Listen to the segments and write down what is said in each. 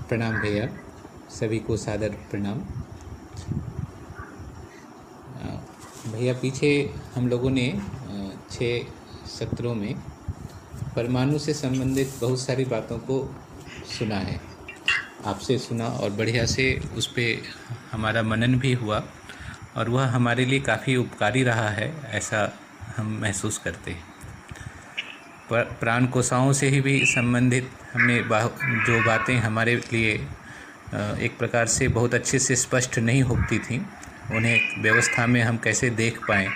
प्रणाम भैया, सभी को सादर प्रणाम। भैया पीछे हम लोगों ने 6 सत्रों में परमाणु से संबंधित बहुत सारी बातों को सुना है, आपसे सुना और बढ़िया से उस पर हमारा मनन भी हुआ और वह हमारे लिए काफ़ी उपकारी रहा है, ऐसा हम महसूस करते हैं। प्राण कोशाओं से ही भी संबंधित हमने जो बातें हमारे लिए एक प्रकार से बहुत अच्छे से स्पष्ट नहीं होती थी, उन्हें व्यवस्था में हम कैसे देख पाएँ।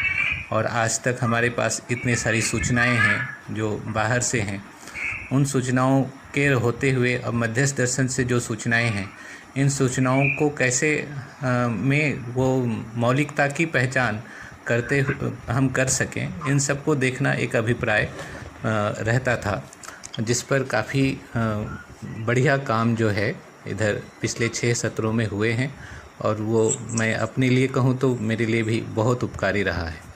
और आज तक हमारे पास इतने सारी सूचनाएं हैं जो बाहर से हैं, उन सूचनाओं के होते हुए अब मध्यस्थ दर्शन से जो सूचनाएं हैं, इन सूचनाओं को कैसे में वो मौलिकता की पहचान करते हम कर सकें, इन सब को देखना एक अभिप्राय रहता था, जिस पर काफ़ी बढ़िया काम जो है इधर पिछले 6 सत्रों में हुए हैं और वो मैं अपने लिए कहूँ तो मेरे लिए भी बहुत उपकारी रहा है।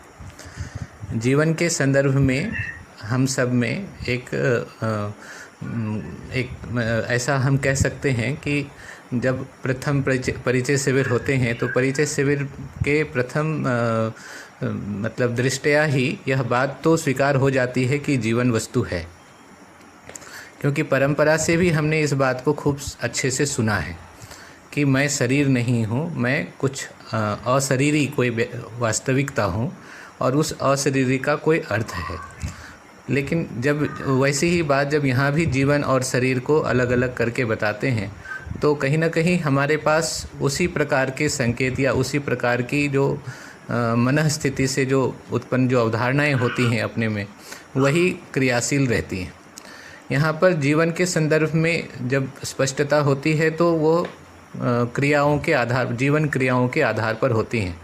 जीवन के संदर्भ में हम सब में एक ऐसा हम कह सकते हैं कि जब प्रथम परिचय शिविर होते हैं तो परिचय शिविर के प्रथम मतलब दृष्टया ही यह बात तो स्वीकार हो जाती है कि जीवन वस्तु है, क्योंकि परंपरा से भी हमने इस बात को खूब अच्छे से सुना है कि मैं शरीर नहीं हूँ, मैं कुछ अशरीरी कोई वास्तविकता हूँ और उस अशरीरी का कोई अर्थ है। लेकिन जब वैसी ही बात जब यहाँ भी जीवन और शरीर को अलग अलग करके बताते हैं तो कहीं ना कहीं हमारे पास उसी प्रकार के संकेत या उसी प्रकार की जो मन स्थिति से जो उत्पन्न जो अवधारणाएं होती हैं अपने में, वही क्रियाशील रहती हैं। यहाँ पर जीवन के संदर्भ में जब स्पष्टता होती है तो वो क्रियाओं के आधार, जीवन क्रियाओं के आधार पर होती हैं।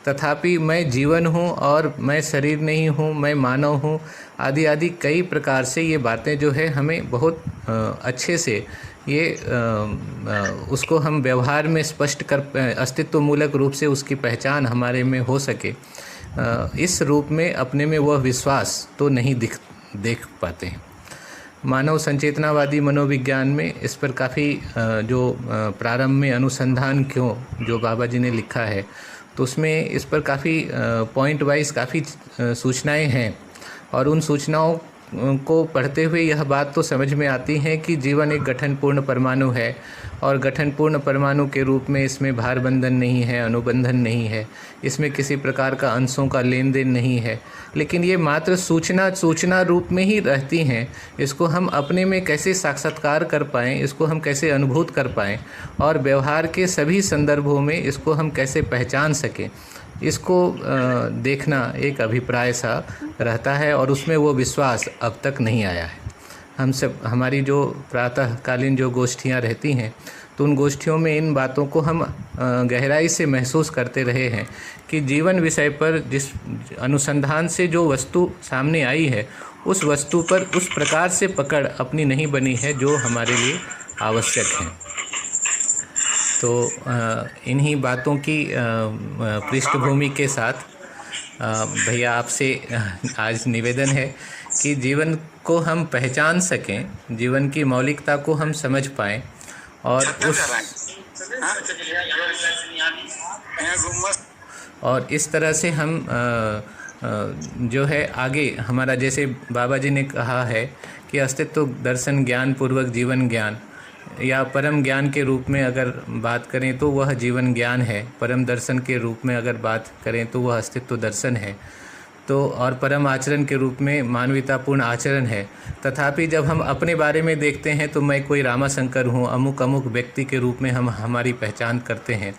तथापि मैं जीवन हूँ और मैं शरीर नहीं हूँ, मैं मानव हूँ, आदि आदि कई प्रकार से ये बातें जो है हमें बहुत अच्छे से ये उसको हम व्यवहार में स्पष्ट कर अस्तित्व मूलक रूप से उसकी पहचान हमारे में हो सके, इस रूप में अपने में वह विश्वास तो नहीं देख पाते हैं। मानव संचेतनावादी मनोविज्ञान में इस पर काफ़ी जो प्रारंभ में अनुसंधान क्यों जो बाबा जी ने लिखा है, तो उसमें इस पर काफ़ी पॉइंट वाइज काफ़ी सूचनाएं हैं और उन सूचनाओं को पढ़ते हुए यह बात तो समझ में आती है कि जीवन एक गठनपूर्ण परमाणु है और गठनपूर्ण परमाणु के रूप में इसमें भार बंधन नहीं है, अनुबंधन नहीं है, इसमें किसी प्रकार का अंशों का लेन देन नहीं है। लेकिन ये मात्र सूचना रूप में ही रहती हैं। इसको हम अपने में कैसे साक्षात्कार कर पाएँ, इसको हम कैसे अनुभूत कर पाएँ और व्यवहार के सभी संदर्भों में इसको हम कैसे पहचान सकें, इसको देखना एक अभिप्राय सा रहता है और उसमें वो विश्वास अब तक नहीं आया है। हम सब हमारी जो प्रातःकालीन जो गोष्ठियाँ रहती हैं तो उन गोष्ठियों में इन बातों को हम गहराई से महसूस करते रहे हैं कि जीवन विषय पर जिस अनुसंधान से जो वस्तु सामने आई है, उस वस्तु पर उस प्रकार से पकड़ अपनी नहीं बनी है जो हमारे लिए आवश्यक है। तो इन्हीं बातों की पृष्ठभूमि के साथ भैया आपसे आज निवेदन है कि जीवन को हम पहचान सकें, जीवन की मौलिकता को हम समझ पाएं और इस तरह से हम जो है आगे हमारा, जैसे बाबा जी ने कहा है कि अस्तित्व दर्शन ज्ञान पूर्वक जीवन ज्ञान या परम ज्ञान के रूप में अगर बात करें तो वह जीवन ज्ञान है, परम दर्शन के रूप में अगर बात करें तो वह अस्तित्व दर्शन है, तो और परम आचरण के रूप में मानवतापूर्ण आचरण है। तथापि जब हम अपने बारे में देखते हैं तो मैं कोई रामाशंकर हूँ, अमुक अमुक व्यक्ति के रूप में हम हमारी पहचान करते हैं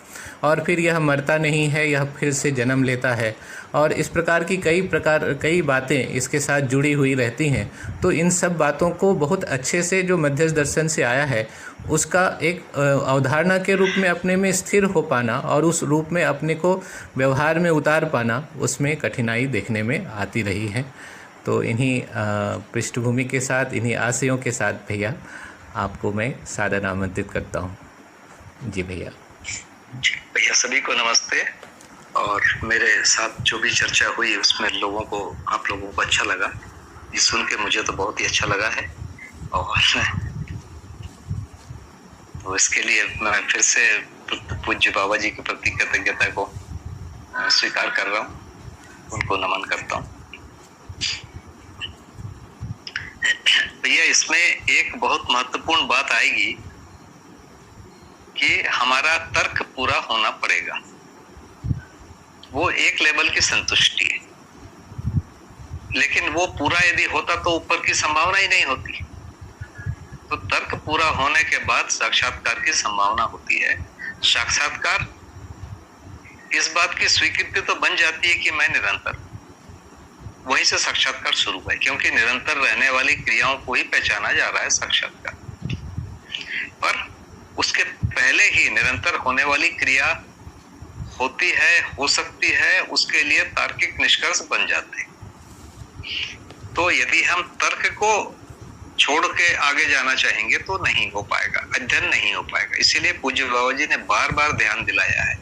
और फिर यह मरता नहीं है, यह फिर से जन्म लेता है और इस प्रकार की कई बातें इसके साथ जुड़ी हुई रहती हैं। तो इन सब बातों को बहुत अच्छे से जो मध्यस्थ दर्शन से आया है उसका एक अवधारणा के रूप में अपने में स्थिर हो पाना और उस रूप में अपने को व्यवहार में उतार पाना, उसमें कठिनाई देखने में आती रही है। तो इन्हीं पृष्ठभूमि के साथ, इन्हीं आशयों के साथ भैया आपको मैं सादर आमंत्रित करता हूँ। जी भैया। भैया सभी को नमस्ते। और मेरे साथ जो भी चर्चा हुई उसमें आप लोगों को अच्छा लगा, ये सुन के मुझे तो बहुत ही अच्छा लगा है। और तो इसके लिए मैं फिर से पूज्य बाबा जी के प्रति कृतज्ञता को स्वीकार कर रहा हूँ, उनको नमन करता हूँ। भैया इसमें एक बहुत महत्वपूर्ण बात आएगी कि हमारा तर्क पूरा होना पड़ेगा। वो एक लेवल की संतुष्टि है, लेकिन वो पूरा यदि होता तो ऊपर की संभावना ही नहीं होती। तो तर्क पूरा होने के बाद साक्षात्कार की संभावना होती है। साक्षात्कार इस बात की स्वीकृति तो बन जाती है कि मैं निरंतर, वहीं से साक्षात्कार शुरू है, क्योंकि निरंतर रहने वाली क्रियाओं को ही पहचाना जा रहा है साक्षात्कार। पर उसके पहले ही निरंतर होने वाली क्रिया होती है, हो सकती है, उसके लिए तार्किक निष्कर्ष बन जाते हैं। तो यदि हम तर्क को छोड़ के आगे जाना चाहेंगे तो नहीं हो पाएगा, अध्ययन नहीं हो पाएगा। इसीलिए पूज्य बाबा जी ने बार बार ध्यान दिलाया है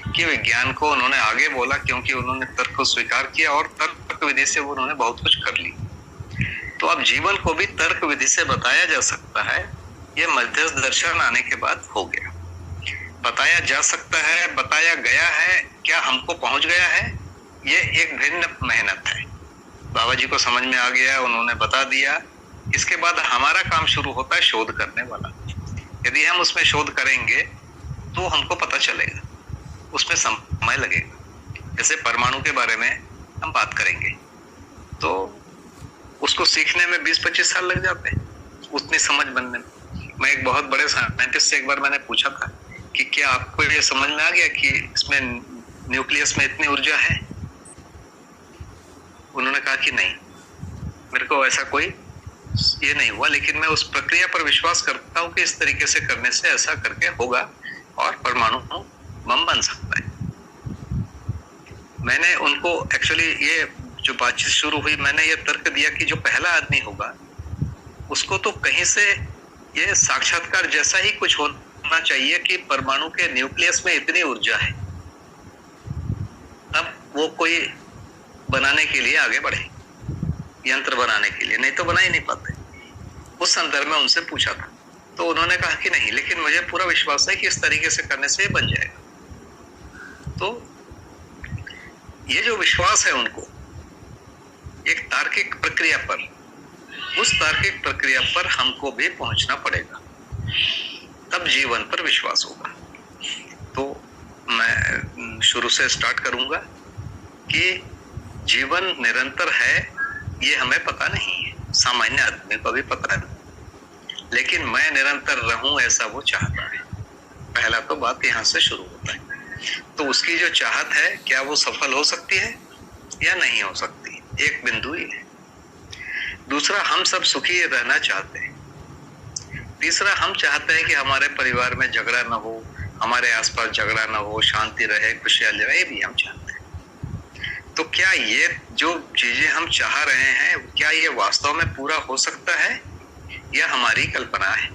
कि विज्ञान को उन्होंने आगे बोला, क्योंकि उन्होंने तर्क को स्वीकार किया और तर्क विधि से वो उन्होंने बहुत कुछ कर ली। तो अब जीवन को भी तर्क विधि से बताया जा सकता है। ये मध्यस्थ दर्शन आने के बाद हो गया। बताया जा सकता है, बताया गया है, क्या हमको पहुंच गया है? ये एक भिन्न मेहनत है। बाबा जी को समझ में आ गया, उन्होंने बता दिया। इसके बाद हमारा काम शुरू होता है शोध करने वाला। यदि हम उसमें शोध करेंगे तो हमको पता चलेगा, उसमें समय लगेगा। जैसे परमाणु के बारे में हम बात करेंगे तो उसको सीखने में 20-25 साल लग जाते हैं, उतनी समझ बनने में। मैं एक बहुत बड़े साइंटिस्ट से एक बार मैंने पूछा था कि क्या आपको ये समझ में आ गया कि इसमें न्यूक्लियस में इतनी ऊर्जा है? उन्होंने कहा कि नहीं, मेरे को ऐसा कोई ये नहीं हुआ, लेकिन मैं उस प्रक्रिया पर विश्वास करता हूं कि इस तरीके से करने से ऐसा करके होगा और परमाणु बम बन सकता है। मैंने उनको एक्चुअली ये जो बातचीत शुरू हुई, मैंने ये तर्क दिया कि जो पहला आदमी होगा उसको तो कहीं से ये साक्षात्कार जैसा ही कुछ होना चाहिए कि परमाणु के न्यूक्लियस में इतनी ऊर्जा है, तब वो कोई बनाने के लिए आगे बढ़े, यंत्र बनाने के लिए, नहीं तो बना ही नहीं पाते। उस संदर्भ में उनसे पूछा था तो उन्होंने कहा कि नहीं, लेकिन मुझे पूरा विश्वास है कि इस तरीके से करने से ये बन जाएगा। तो ये जो विश्वास है उनको एक तार्किक प्रक्रिया पर, उस तार्किक प्रक्रिया पर हमको भी पहुंचना पड़ेगा, तब जीवन पर विश्वास होगा। तो मैं शुरू से स्टार्ट करूंगा कि जीवन निरंतर है, ये हमें पता नहीं है, सामान्य आदमी को भी पता नहीं, लेकिन मैं निरंतर रहूं ऐसा वो चाहता है। पहला तो बात यहां से शुरू होता है। तो उसकी जो चाहत है, क्या वो सफल हो सकती है या नहीं हो सकती, एक बिंदु ही है। दूसरा, हम सब सुखी रहना चाहते हैं। तीसरा, हम चाहते हैं कि हमारे परिवार में झगड़ा ना हो, हमारे आसपास झगड़ा ना हो, शांति रहे, खुशहाली रहे, ये भी हम चाहते हैं। तो क्या ये जो चीजें हम चाह रहे हैं, क्या ये वास्तव में पूरा हो सकता है या हमारी कल्पना है?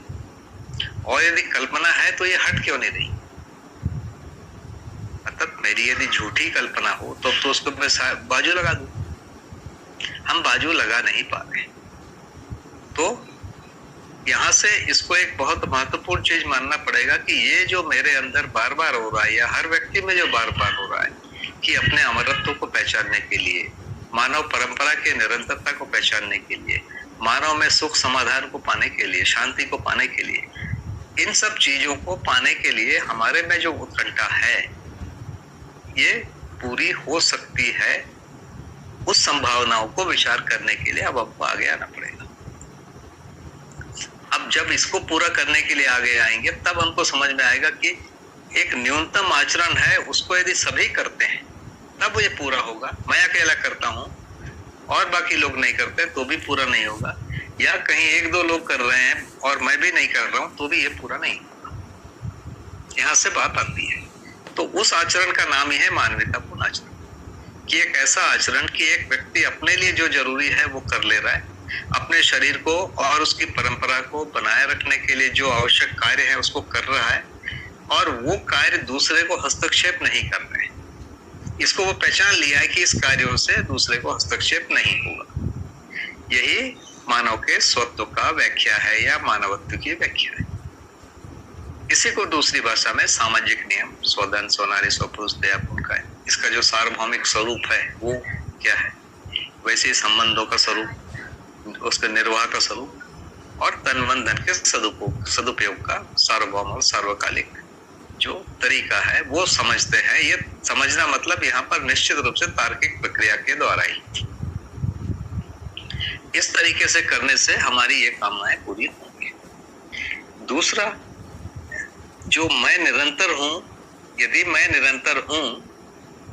और यदि कल्पना है तो ये हट क्यों नहीं रही? मतलब मेरी यदि झूठी कल्पना हो तो उसको मैं बाजू लगा दूं। हम बाजू लगा नहीं पा रहे। तो यहां से इसको एक बहुत महत्वपूर्ण चीज मानना पड़ेगा कि ये जो मेरे अंदर बार बार हो रहा है, या हर व्यक्ति में जो बार बार हो रहा है, कि अपने अमरत्व को पहचानने के लिए, मानव परंपरा के निरंतरता को पहचानने के लिए, मानव में सुख समाधान को पाने के लिए, शांति को पाने के लिए, इन सब चीजों को पाने के लिए हमारे में जो उत्कंठा है, ये पूरी हो सकती है। उस संभावनाओं को विचार करने के लिए अब हमको आगे आना पड़ेगा। अब जब इसको पूरा करने के लिए आगे आएंगे, तब हमको समझ में आएगा कि एक न्यूनतम आचरण है, उसको यदि सभी करते हैं तब ये पूरा होगा। मैं अकेला करता हूं और बाकी लोग नहीं करते तो भी पूरा नहीं होगा, या कहीं 1-2 लोग कर रहे हैं और मैं भी नहीं कर रहा हूं तो भी ये पूरा नहीं होगा। यहां से बात आती है। तो उस आचरण का नाम ही है मानवतापूर्ण आचरण, कि एक ऐसा आचरण कि एक व्यक्ति अपने लिए जो जरूरी है वो कर ले रहा है, अपने शरीर को और उसकी परंपरा को बनाए रखने के लिए जो आवश्यक कार्य है उसको कर रहा है, और वो कार्य दूसरे को हस्तक्षेप नहीं कर रहे हैं। इसको वो पहचान लिया है कि इस कार्यों से दूसरे को हस्तक्षेप नहीं होगा। यही मानव के स्वत्व का व्याख्या है या मानवत्व की व्याख्या है। इसी को दूसरी भाषा में सामाजिक नियम, स्वधन स्वनारी स्वपुरुष दया पुण्य का है। इसका जो सार्वभौमिक स्वरूप है वो क्या है, वैसे ही संबंधों का स्वरूप, उसके निर्वाह का स्वरूप और तन मन धन के सदुपयोग का सार्वभौम और सार्वकालिक जो तरीका है वो समझते हैं। ये समझना मतलब यहाँ पर निश्चित रूप से तार्किक प्रक्रिया के द्वारा ही, इस तरीके से करने से हमारी ये कामनाएं पूरी होंगी। दूसरा, जो मैं निरंतर हूं, यदि मैं निरंतर हूं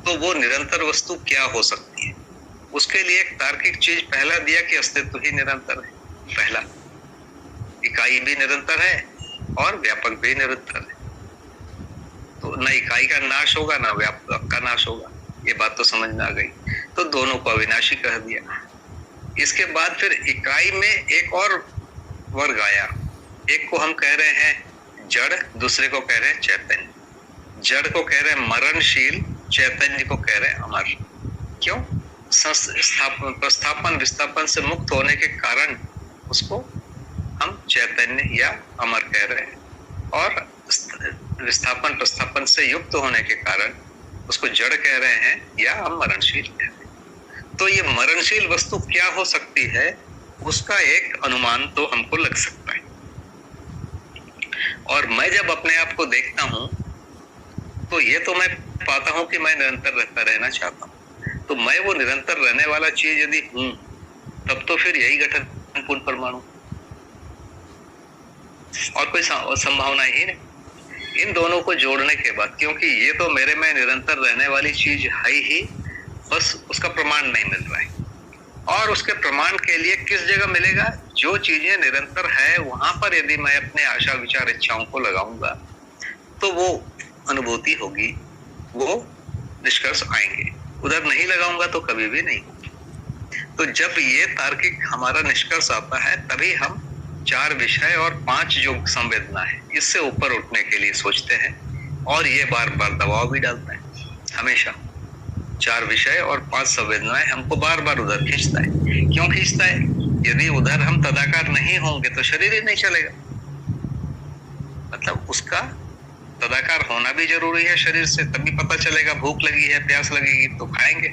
तो वो निरंतर वस्तु क्या हो सकती है, उसके लिए एक तार्किक चीज पहला दिया कि अस्तित्व ही निरंतर है। पहला, इकाई भी निरंतर है और व्यापक भी निरंतर है, तो न इकाई का नाश होगा ना व्यापक का नाश होगा, ये बात तो समझ में आ गई। तो दोनों को अविनाशी कह दिया। इसके बाद फिर इकाई में एक और वर्ग आया, एक को हम कह रहे हैं जड़, दूसरे को कह रहे हैं चैतन्य। जड़ को कह रहे हैं मरणशील, चैतन्य को कह रहे हैं अमर। क्यों? प्रस्थापन विस्थापन से मुक्त होने के कारण उसको हम चैतन्य या अमर कह रहे हैं, और विस्थापन प्रस्थापन से युक्त होने के कारण उसको जड़ कह रहे हैं या हम मरणशील कह रहे हैं। तो ये मरणशील वस्तु क्या हो सकती है, उसका एक अनुमान तो हमको लग सकता है। और मैं जब अपने आप को देखता हूं तो ये तो मैं पाता हूं कि मैं निरंतर रहना चाहता हूं। तो मैं वो निरंतर रहने वाला चीज यदि हूं, तब तो फिर यही गठन पूर्ण परमाणु, और कोई संभावना ही नहीं। इन दोनों को जोड़ने के बाद, क्योंकि ये तो मेरे में निरंतर रहने वाली चीज है ही, बस उसका प्रमाण नहीं मिल रहा है। और उसके प्रमाण के लिए किस जगह मिलेगा, जो चीजें निरंतर है वहां पर यदि मैं अपने आशा विचार इच्छाओं को लगाऊंगा तो वो अनुभूति होगी, वो निष्कर्ष आएंगे। उधर नहीं लगाऊंगा तो कभी भी नहीं होगी। तो जब ये तार्किक हमारा निष्कर्ष आता है, तभी हम 4 विषय और 5 जो संवेदना है इससे ऊपर उठने के लिए सोचते हैं, और ये बार बार दबाव भी डालता है। हमेशा 4 विषय और 5 संवेदनाएं हमको बार बार उधर खींचता है। क्यों खींचता है? यदि उधर हम तदाकार नहीं होंगे तो शरीर ही नहीं चलेगा। मतलब उसका तदाकार होना भी जरूरी है शरीर से, तभी पता चलेगा भूख लगी है, प्यास लगेगी तो खाएंगे।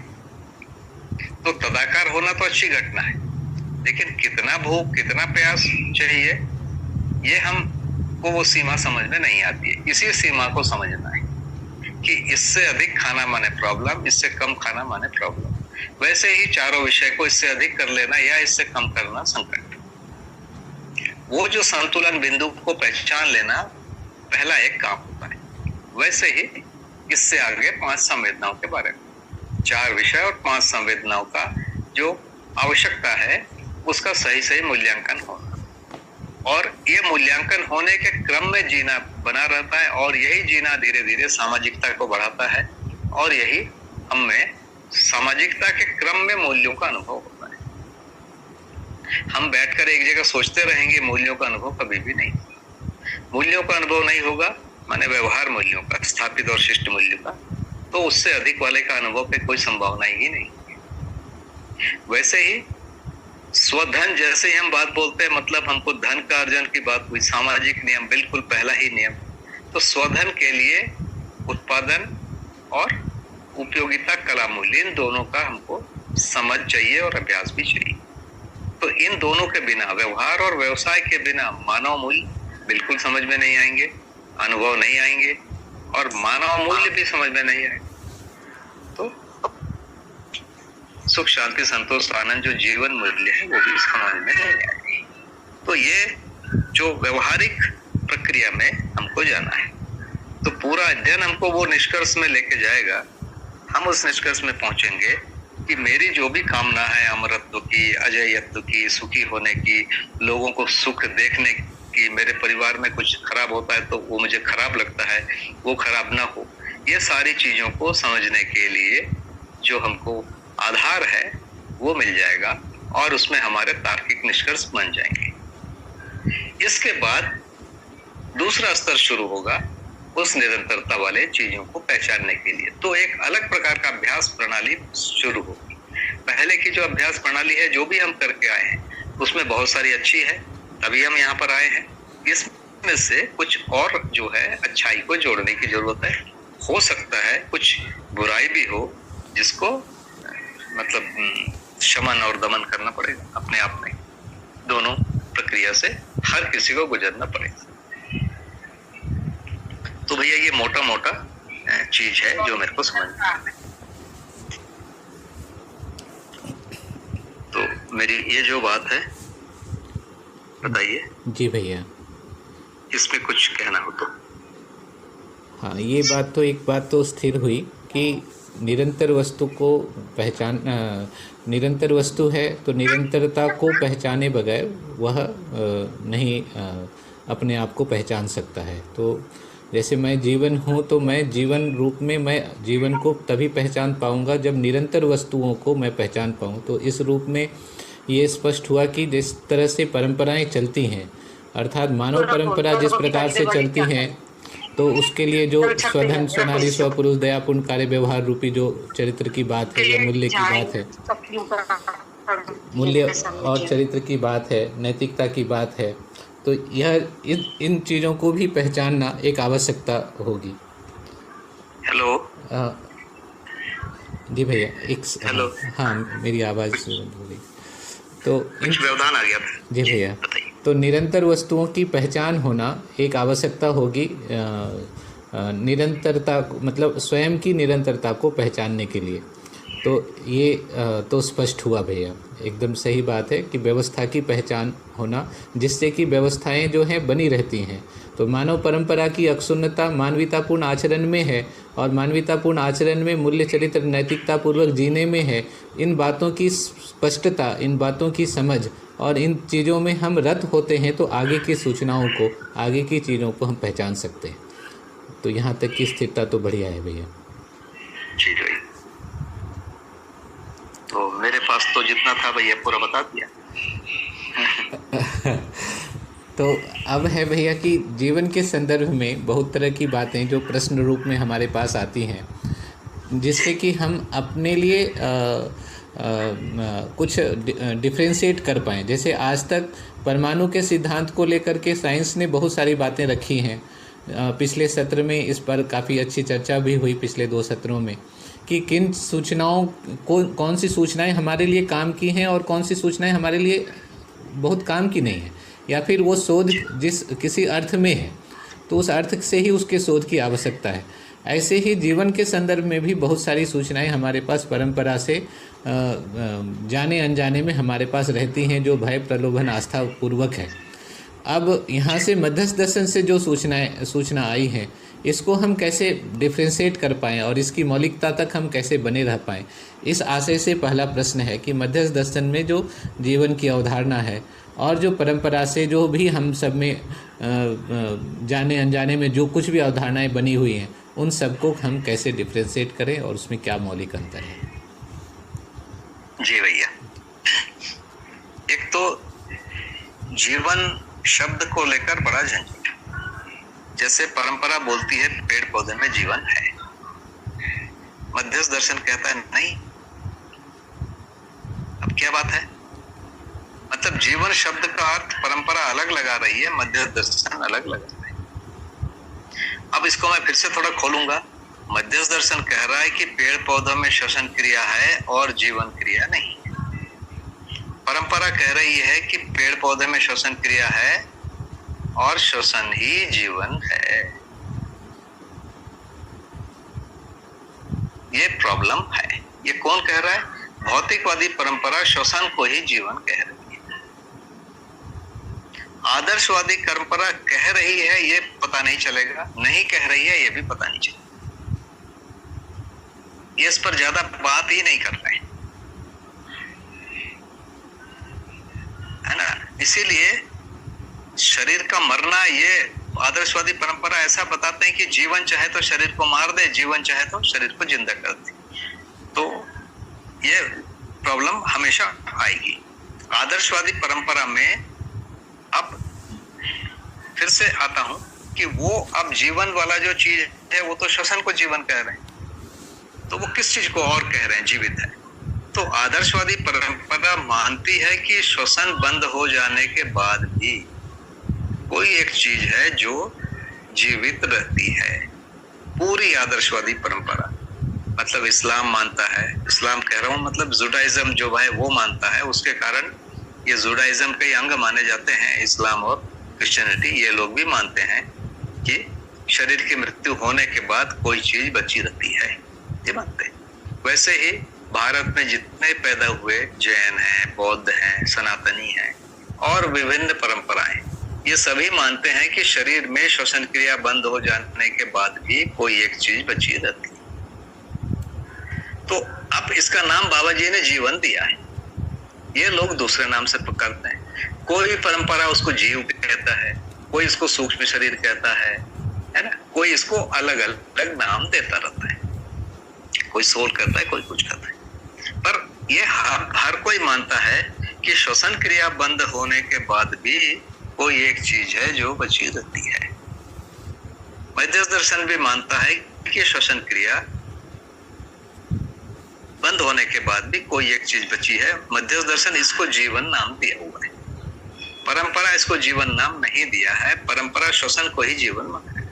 तो तदाकार होना तो अच्छी घटना है, लेकिन कितना भूख कितना प्यास चाहिए ये हमको वो सीमा समझ में नहीं आती है। इसी सीमा को समझना है कि इससे अधिक खाना माने प्रॉब्लम, इससे कम खाना माने प्रॉब्लम। वैसे ही चारों विषय को इससे अधिक कर लेना या इससे कम करना संकट। वो जो संतुलन बिंदु को पहचान लेना पहला एक काम होता है। वैसे ही इससे आगे 5 संवेदनाओं के बारे में, 4 विषय और 5 संवेदनाओं का जो आवश्यकता है उसका सही सही मूल्यांकन होना, और ये मूल्यांकन होने के क्रम में जीना बना रहता है, और यही जीना धीरे धीरे सामाजिकता को बढ़ाता है, और यही हमें सामाजिकता के क्रम में मूल्यों का अनुभव होता है। हम बैठकर एक जगह सोचते रहेंगे, मूल्यों का अनुभव कभी भी नहीं। मूल्यों का अनुभव नहीं होगा माने व्यवहार मूल्यों का, स्थापित और शिष्ट मूल्यों का, तो उससे अधिक वाले का अनुभव पे कोई संभावना ही नहीं। वैसे ही स्वधन, जैसे ही हम बात बोलते हैं मतलब हमको धन का अर्जन की बात हुई, सामाजिक नियम बिल्कुल पहला ही नियम। तो स्वधन के लिए उत्पादन और उपयोगिता कला मूल्य, इन दोनों का हमको समझ चाहिए और अभ्यास भी चाहिए। तो इन दोनों के बिना, व्यवहार और व्यवसाय के बिना मानव मूल्य बिल्कुल समझ में नहीं आएंगे, अनुभव नहीं आएंगे, और मानव मूल्य भी समझ में नहीं आएंगे तो सुख शांति संतोष आनंद जो जीवन मूल्य है वो भी समझ में नहीं आएंगे। तो ये जो व्यवहारिक प्रक्रिया में हमको जाना है, तो पूरा अध्ययन हमको वो निष्कर्ष में लेके जाएगा। हम उस निष्कर्ष में पहुंचेंगे कि मेरी जो भी कामना है अमरत्व की, अजयत्व की, सुखी होने की, लोगों को सुख देखने की, मेरे परिवार में कुछ खराब होता है तो वो मुझे खराब लगता है, वो खराब ना हो, ये सारी चीजों को समझने के लिए जो हमको आधार है वो मिल जाएगा, और उसमें हमारे तार्किक निष्कर्ष बन जाएंगे। इसके बाद दूसरा स्तर शुरू होगा उस निरंतरता वाले चीजों को पहचानने के लिए। तो एक अलग प्रकार का अभ्यास प्रणाली शुरू होगी। पहले की जो अभ्यास प्रणाली है, जो भी हम करके आए हैं, उसमें बहुत सारी अच्छी है, तभी हम यहाँ पर आए हैं। इसमें में से कुछ और जो है अच्छाई को जोड़ने की जरूरत है। हो सकता है कुछ बुराई भी हो जिसको मतलब शमन और दमन करना पड़ेगा अपने आप में। दोनों प्रक्रिया से हर किसी को गुजरना पड़ेगा। तो भैया ये मोटा मोटा चीज है जो मेरे को समझ में आती है। तो मेरी ये जो बात है बताइए। जी भैया, इसमें कुछ कहना हो तो। हाँ, ये बात तो एक बात तो स्थिर हुई कि निरंतर वस्तु को पहचान निरंतर वस्तु है तो निरंतरता को पहचाने बगैर वह नहीं अपने आप को पहचान सकता है। तो जैसे मैं जीवन हूँ तो मैं जीवन रूप में मैं जीवन को तभी पहचान पाऊँगा जब निरंतर वस्तुओं को मैं पहचान पाऊँ। तो इस रूप में ये स्पष्ट हुआ कि जिस तरह से परंपराएं चलती हैं, अर्थात मानव परंपरा जिस प्रकार से चलती हैं, तो उसके लिए जो स्वधन स्वनारी स्वपुरुष दयापूर्ण कार्य व्यवहार रूपी जो चरित्र की बात है या मूल्य की बात है, मूल्य और चरित्र की बात है, नैतिकता की बात है, तो यह इन चीज़ों को भी पहचानना एक आवश्यकता होगी। हेलो जी भैया, एक हेलो। हाँ, मेरी आवाज़ बोली तो कुछ व्यवधान आ गया था। जी भैया, तो निरंतर वस्तुओं की पहचान होना एक आवश्यकता होगी निरंतरता मतलब स्वयं की निरंतरता को पहचानने के लिए। तो ये तो स्पष्ट हुआ भैया, एकदम सही बात है कि व्यवस्था की पहचान होना जिससे कि व्यवस्थाएं जो हैं बनी रहती हैं। तो मानव परंपरा की अक्षुण्णता मानवीयतापूर्ण आचरण में है और मानवीयतापूर्ण आचरण में मूल्य चरित्र नैतिकता पूर्वक जीने में है। इन बातों की स्पष्टता, इन बातों की समझ और इन चीज़ों में हम रत होते हैं तो आगे की सूचनाओं को, आगे की चीज़ों को हम पहचान सकते हैं। तो यहाँ तक की स्थिरता तो बढ़िया है भैया। जी जी, तो मेरे पास तो जितना था भैया पूरा बता दिया। तो अब है भैया कि जीवन के संदर्भ में बहुत तरह की बातें जो प्रश्न रूप में हमारे पास आती हैं, जिससे कि हम अपने लिए कुछ डिफ्रेंशिएट कर पाएँ। जैसे आज तक परमाणु के सिद्धांत को लेकर के साइंस ने बहुत सारी बातें रखी हैं। पिछले सत्र में इस पर काफ़ी अच्छी चर्चा भी हुई, पिछले 2 सत्रों में, कि किन सूचनाओं को, कौन सी सूचनाएं हमारे लिए काम की हैं और कौन सी सूचनाएं हमारे लिए बहुत काम की नहीं है, या फिर वो शोध जिस किसी अर्थ में है तो उस अर्थ से ही उसके शोध की आवश्यकता है। ऐसे ही जीवन के संदर्भ में भी बहुत सारी सूचनाएं हमारे पास परंपरा से जाने अनजाने में हमारे पास रहती हैं, जो भय प्रलोभन आस्था पूर्वक है। अब यहाँ से मध्यस्थ दर्शन से जो सूचना आई है, इसको हम कैसे डिफ्रेंशिएट कर पाएँ और इसकी मौलिकता तक हम कैसे बने रह पाएँ, इस आशय से पहला प्रश्न है कि मध्यस्थ दर्शन में जो जीवन की अवधारणा है और जो परंपरा से जो भी हम सब में जाने अनजाने में जो कुछ भी अवधारणाएं बनी हुई हैं, उन सबको हम कैसे डिफ्रेंशिएट करें और उसमें क्या मौलिक अंतर है। जी भैया, एक तो जीवन शब्द को लेकर बड़ा झंझट। जैसे परंपरा बोलती है पेड़ पौधे में जीवन है, मध्यस्थ दर्शन कहता है नहीं। अब क्या बात है? मतलब जीवन शब्द का अर्थ परंपरा अलग लगा रही है, मध्यस्थ दर्शन अलग लगा रहा है। अब इसको मैं फिर से थोड़ा खोलूंगा। मध्यस्थ दर्शन कह रहा है कि पेड़ पौधों में श्वसन क्रिया है और जीवन क्रिया नहीं। परंपरा कह रही है कि पेड़ पौधे में श्वसन क्रिया है और श्वसन ही जीवन है। ये प्रॉब्लम है। ये कौन कह रहा है? भौतिकवादी परंपरा श्वसन को ही जीवन कह रही है। आदर्शवादी परंपरा कह रही है ये पता नहीं चलेगा, नहीं कह रही है ये भी पता नहीं चलेगा। ये इस पर ज्यादा बात ही नहीं कर रहे है ना। इसीलिए शरीर का मरना, ये आदर्शवादी परंपरा ऐसा बताते हैं कि जीवन चाहे तो शरीर को मार दे, जीवन चाहे तो शरीर को जिंदा कर दे। तो ये प्रॉब्लम हमेशा आएगी। आदर्शवादी परंपरा में अब फिर से आता हूं कि वो अब जीवन वाला जो चीज है वो तो श्वसन को जीवन कह रहे हैं, तो वो किस चीज को और कह रहे हैं? जीवित है। तो आदर्शवादी परंपरा मानती है कि श्वसन बंद हो जाने के बाद भी कोई एक चीज है जो जीवित रहती है। पूरी आदर्शवादी परंपरा, मतलब इस्लाम मानता है, इस्लाम कह रहा हूं मतलब जुडाइज्म जो है वो मानता है, उसके कारण ये जुडाइज्म के अंग माने जाते हैं। इस्लाम और क्रिश्चियनिटी, ये लोग भी मानते हैं कि शरीर की मृत्यु होने के बाद कोई चीज बची रहती है, ये मानते हैं। वैसे ही भारत में जितने पैदा हुए जैन हैं, बौद्ध हैं, सनातनी हैं और विभिन्न परंपराएं, ये सभी मानते हैं कि शरीर में श्वसन क्रिया बंद हो जाने के बाद भी कोई एक चीज बची रहती है। तो अब इसका नाम बाबा जी ने जीवन दिया है, ये लोग दूसरे नाम से पुकारते हैं। कोई भी परंपरा उसको जीव कहता है, कोई इसको सूक्ष्म शरीर कहता है ना, कोई इसको अलग अलग नाम देता रहता है, कोई सोल कहता है, कोई कुछ कहता है। पर ये हर कोई मानता है कि श्वसन क्रिया बंद होने के बाद भी कोई एक चीज है जो बची रहती है। मध्यस्थ दर्शन भी मानता है कि श्वसन क्रिया बंद होने के बाद भी कोई एक चीज बची है। मध्यस्थ दर्शन इसको जीवन नाम दिया हुआ है, परंपरा इसको जीवन नाम नहीं दिया है। परंपरा श्वसन को ही जीवन मानता है,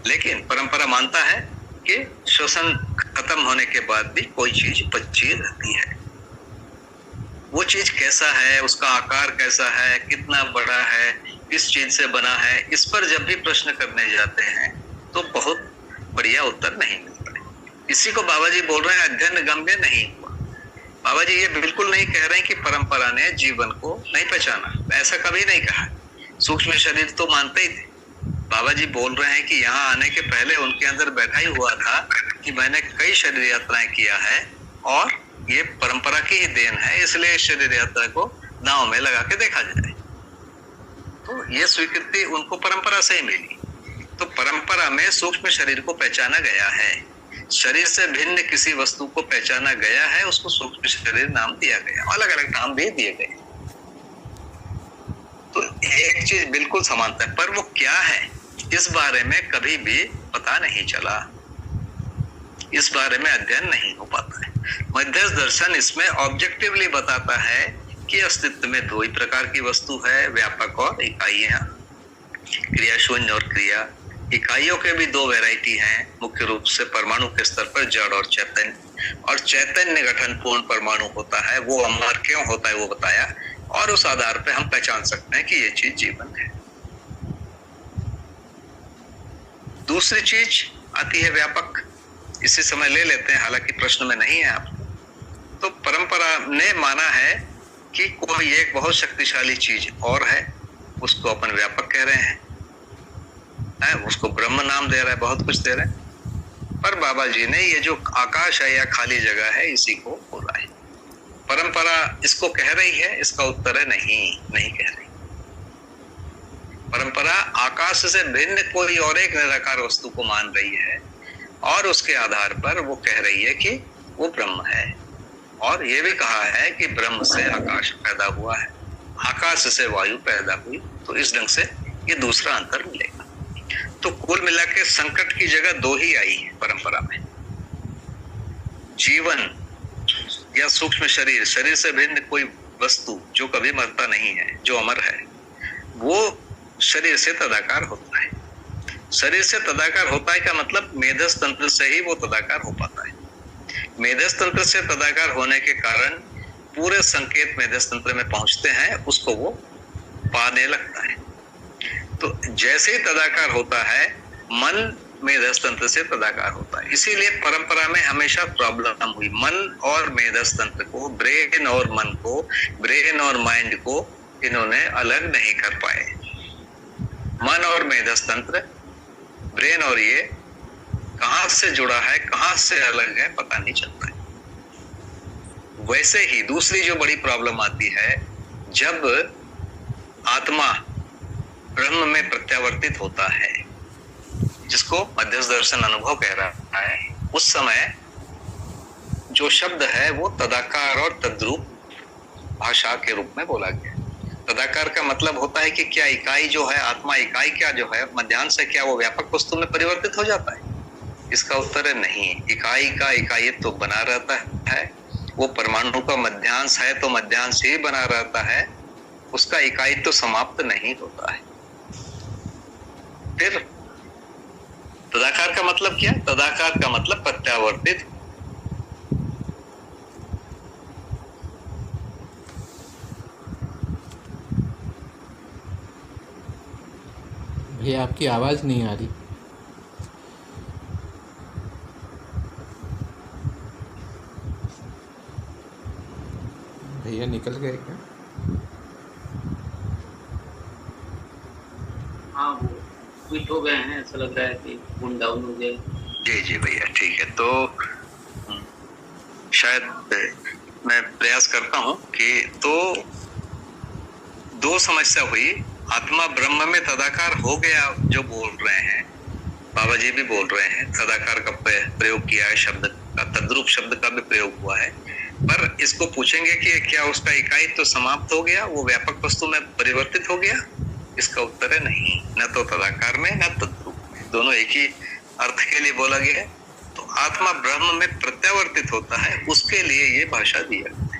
लेकिन परंपरा मानता है कि श्वसन खत्म होने के बाद भी कोई चीज बची रहती है। वो चीज कैसा है, उसका आकार कैसा है, कितना बड़ा है, किस चीज से बना है, इस पर जब भी प्रश्न करने जाते हैं तो बहुत बढ़िया उत्तर नहीं मिलता है। इसी को बाबा जी बोल रहे हैं अध्ययन गम्य नहीं हुआ। बाबा जी ये बिल्कुल नहीं कह रहे हैं कि परंपरा ने जीवन को नहीं पहचाना, ऐसा कभी नहीं कहा। सूक्ष्म शरीर तो मानते ही थे। बाबा जी बोल रहे हैं कि यहाँ आने के पहले उनके अंदर बैठा ही हुआ था कि मैंने कई शरीर यात्राएं किया है और ये परंपरा की ही देन है, इसलिए शरीर यात्रा को दांव में लगा के देखा जाए। तो ये स्वीकृति उनको परंपरा से ही मिली। तो परंपरा में सूक्ष्म शरीर को पहचाना गया है, शरीर से भिन्न किसी वस्तु को पहचाना गया है, उसको सूक्ष्म शरीर नाम दिया गया, अलग अलग नाम भी दिए गए। तो एक चीज बिल्कुल समानता है, पर वो क्या है इस बारे में कभी भी पता नहीं चला, इस बारे में अध्ययन नहीं हो पाता है। मध्यस्थ दर्शन इसमें ऑब्जेक्टिवली बताता है कि अस्तित्व में दो ही प्रकार की वस्तु है, व्यापक और इकाइयां, क्रिया शून्य और क्रिया। इकाइयों के भी दो वैरायटी हैं, मुख्य रूप से परमाणु के स्तर पर जड़ और चैतन्य। और चैतन्य गठन पूर्ण परमाणु होता है, वो अमर क्यों होता है वो बताया, और उस आधार पर हम पहचान सकते हैं कि ये चीज जीवन है। दूसरी चीज आती है व्यापक, इसी समय ले लेते हैं, हालांकि प्रश्न में नहीं है आप। तो परंपरा ने माना है कि कोई एक बहुत शक्तिशाली चीज और है, उसको अपन व्यापक कह रहे हैं, उसको ब्रह्म नाम दे रहा है, बहुत कुछ दे रहे हैं। पर बाबा जी ने ये जो आकाश है या खाली जगह है, इसी को बोला है। परंपरा इसको कह रही है, इसका उत्तर है नहीं कह रही। परंपरा आकाश से भिन्न कोई और एक निराकार वस्तु को मान रही है और उसके आधार पर वो कह रही है कि वो ब्रह्म है। और ये भी कहा है कि ब्रह्म से आकाश पैदा हुआ है, आकाश से वायु पैदा हुई। तो इस ढंग से ये दूसरा अंतर मिलेगा। तो कुल मिला के संकट की जगह दो ही आई है परंपरा में, जीवन या सूक्ष्म शरीर, शरीर से भिन्न कोई वस्तु जो कभी मरता नहीं है, जो अमर है, वो शरीर से तदाकार होता है। शरीर से तदाकार होता है का मतलब मेधस तंत्र से ही वो तदाकार हो पाता है। मेधस तंत्र से तदाकार होने के कारण पूरे संकेत मेधस तंत्र में पहुंचते हैं, उसको वो पाने लगता है। तो जैसे ही तदाकार होता है, मन मेधस तंत्र से तदाकार होता है। इसीलिए परंपरा में हमेशा प्रॉब्लम हुई, मन और मेधस तंत्र को, ब्रेन और मन को, ब्रेन और माइंड को इन्होंने अलग नहीं कर पाए। मन और मेधस तंत्र, ब्रेन और ये कहां से जुड़ा है, कहां से अलग है, पता नहीं चलता है। वैसे ही दूसरी जो बड़ी प्रॉब्लम आती है, जब आत्मा ब्रह्म में प्रत्यावर्तित होता है, जिसको मध्यस्थ दर्शन अनुभव कह रहा है, उस समय जो शब्द है वो तदाकार और तद्रूप भाषा के रूप में बोला गया। तदाकार का मतलब होता है कि क्या इकाई जो है, आत्मा इकाई क्या जो है मध्यांश है, क्या वो व्यापक वस्तु में परिवर्तित हो जाता है? इसका उत्तर है नहीं। इकाई का इकाईत्व तो बना रहता है, वो परमाणु का मध्यांश है तो मध्यांश ही बना रहता है, उसका इकाईत्व तो समाप्त नहीं होता है। का मतलब क्या? तदाकार का मतलब प्रत्यावर्तित। भैया आपकी आवाज़ नहीं आ रही। भैया निकल गए क्या? हाँ, वो क्विट हो गए हैं, ऐसा लग रहा है कि फोन डाउन हो गया। जी जी भैया, ठीक है। तो शायद मैं प्रयास करता हूं कि तो दो समस्या हुई। आत्मा ब्रह्म में तदाकार हो गया जो बोल रहे हैं, बाबा जी भी बोल रहे हैं, तदाकार का प्रयोग किया है, शब्द का, तद्रूप शब्द का भी प्रयोग हुआ है। पर इसको पूछेंगे कि क्या उसका इकाई तो समाप्त हो गया, वो व्यापक वस्तु में परिवर्तित हो गया? इसका उत्तर है नहीं, न तो तदाकार में न तद्रूप में, दोनों एक ही अर्थ के लिए बोला गया है। तो आत्मा ब्रह्म में प्रत्यावर्तित होता है, उसके लिए ये भाषा दिया गया है।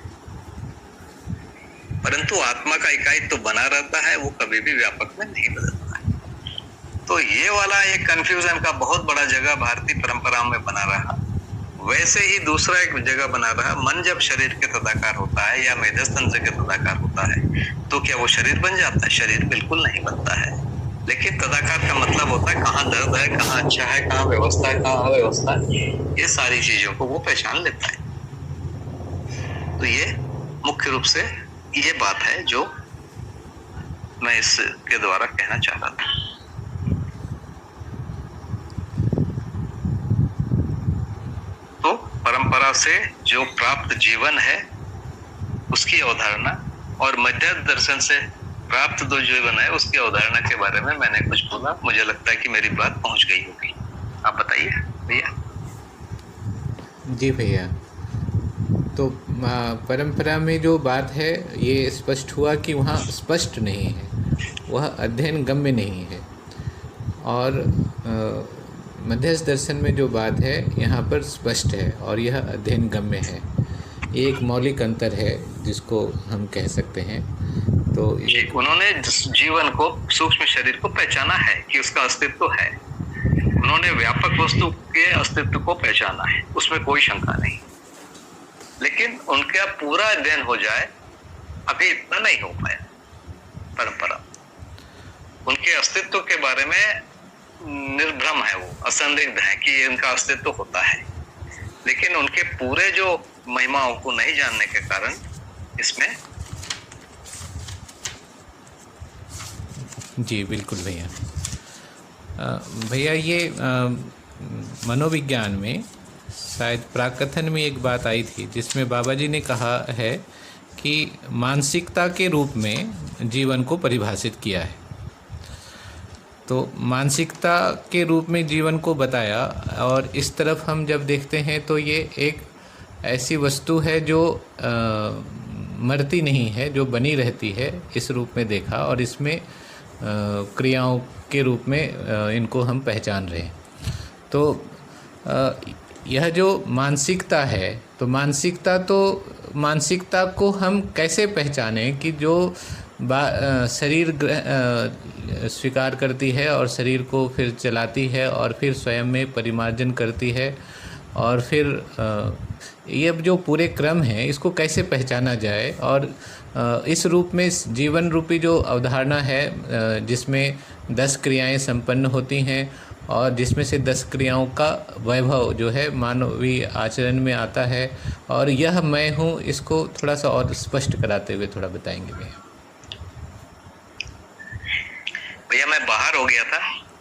परंतु आत्मा का इकाई तो बना रहता है, वो कभी भी व्यापक में नहीं बदलता है। तो ये वाला एक कंफ्यूजन का बहुत बड़ा जगह भारतीय परंपरा में बना रहा। वैसे ही दूसरा एक जगह बना रहा, मन जब शरीर के तदाकार होता है या मेधस्तंत्र के तदाकार होता है तो क्या वो शरीर बन जाता है? शरीर बिल्कुल नहीं बनता है। लेकिन तदाकार का मतलब होता है कहाँ दर्द है, कहाँ अच्छा है, कहाँ व्यवस्था है, कहाँ अव्यवस्था है, ये सारी चीजों को वो पहचान लेता है। तो ये मुख्य रूप से ये बात है जो मैं इसके द्वारा कहना चाह रहा था। तो परंपरा से जो प्राप्त जीवन है उसकी अवधारणा और मध्य दर्शन से प्राप्त जो जीवन है उसकी अवधारणा के बारे में मैंने कुछ बोला। मुझे लगता है कि मेरी बात पहुंच गई होगी। आप बताइए भैया। जी भैया, तो परंपरा में जो बात है ये स्पष्ट हुआ कि वहाँ स्पष्ट नहीं है, वह अध्ययन गम्य नहीं है। और मध्यस्थ दर्शन में जो बात है यहाँ पर स्पष्ट है और यह अध्ययन गम्य है। ये एक मौलिक अंतर है जिसको हम कह सकते हैं। तो उन्होंने जीवन को, सूक्ष्म शरीर को पहचाना है कि उसका अस्तित्व है। उन्होंने व्यापक वस्तु के अस्तित्व को पहचाना है, उसमें कोई शंका नहीं। लेकिन उनका पूरा अध्ययन हो जाए, अभी इतना नहीं हो पाया। परंपरा उनके अस्तित्व के बारे में निर्भ्रम है, वो असंदिग्ध है कि इनका अस्तित्व होता है। लेकिन उनके पूरे जो महिमाओं को नहीं जानने के कारण इसमें। जी बिल्कुल भैया। भैया ये मनोविज्ञान में शायद प्राकथन में एक बात आई थी जिसमें बाबा जी ने कहा है कि मानसिकता के रूप में जीवन को परिभाषित किया है। तो मानसिकता के रूप में जीवन को बताया, और इस तरफ हम जब देखते हैं तो ये एक ऐसी वस्तु है जो मरती नहीं है, जो बनी रहती है, इस रूप में देखा। और इसमें क्रियाओं के रूप में इनको हम पहचान रहे हैं। तो यह जो मानसिकता है, तो मानसिकता को हम कैसे पहचानें कि जो शरीर स्वीकार करती है और शरीर को फिर चलाती है और फिर स्वयं में परिमार्जन करती है, और फिर ये जो पूरे क्रम है इसको कैसे पहचाना जाए। और इस रूप में जीवन रूपी जो अवधारणा है जिसमें 10 क्रियाएं संपन्न होती हैं और जिसमें से 10 क्रियाओं का वैभव जो है मानवीय आचरण में आता है, और यह मैं हूँ, इसको थोड़ा सा और स्पष्ट कराते हुए थोड़ा बताएंगे भैया। भैया मैं बाहर हो गया था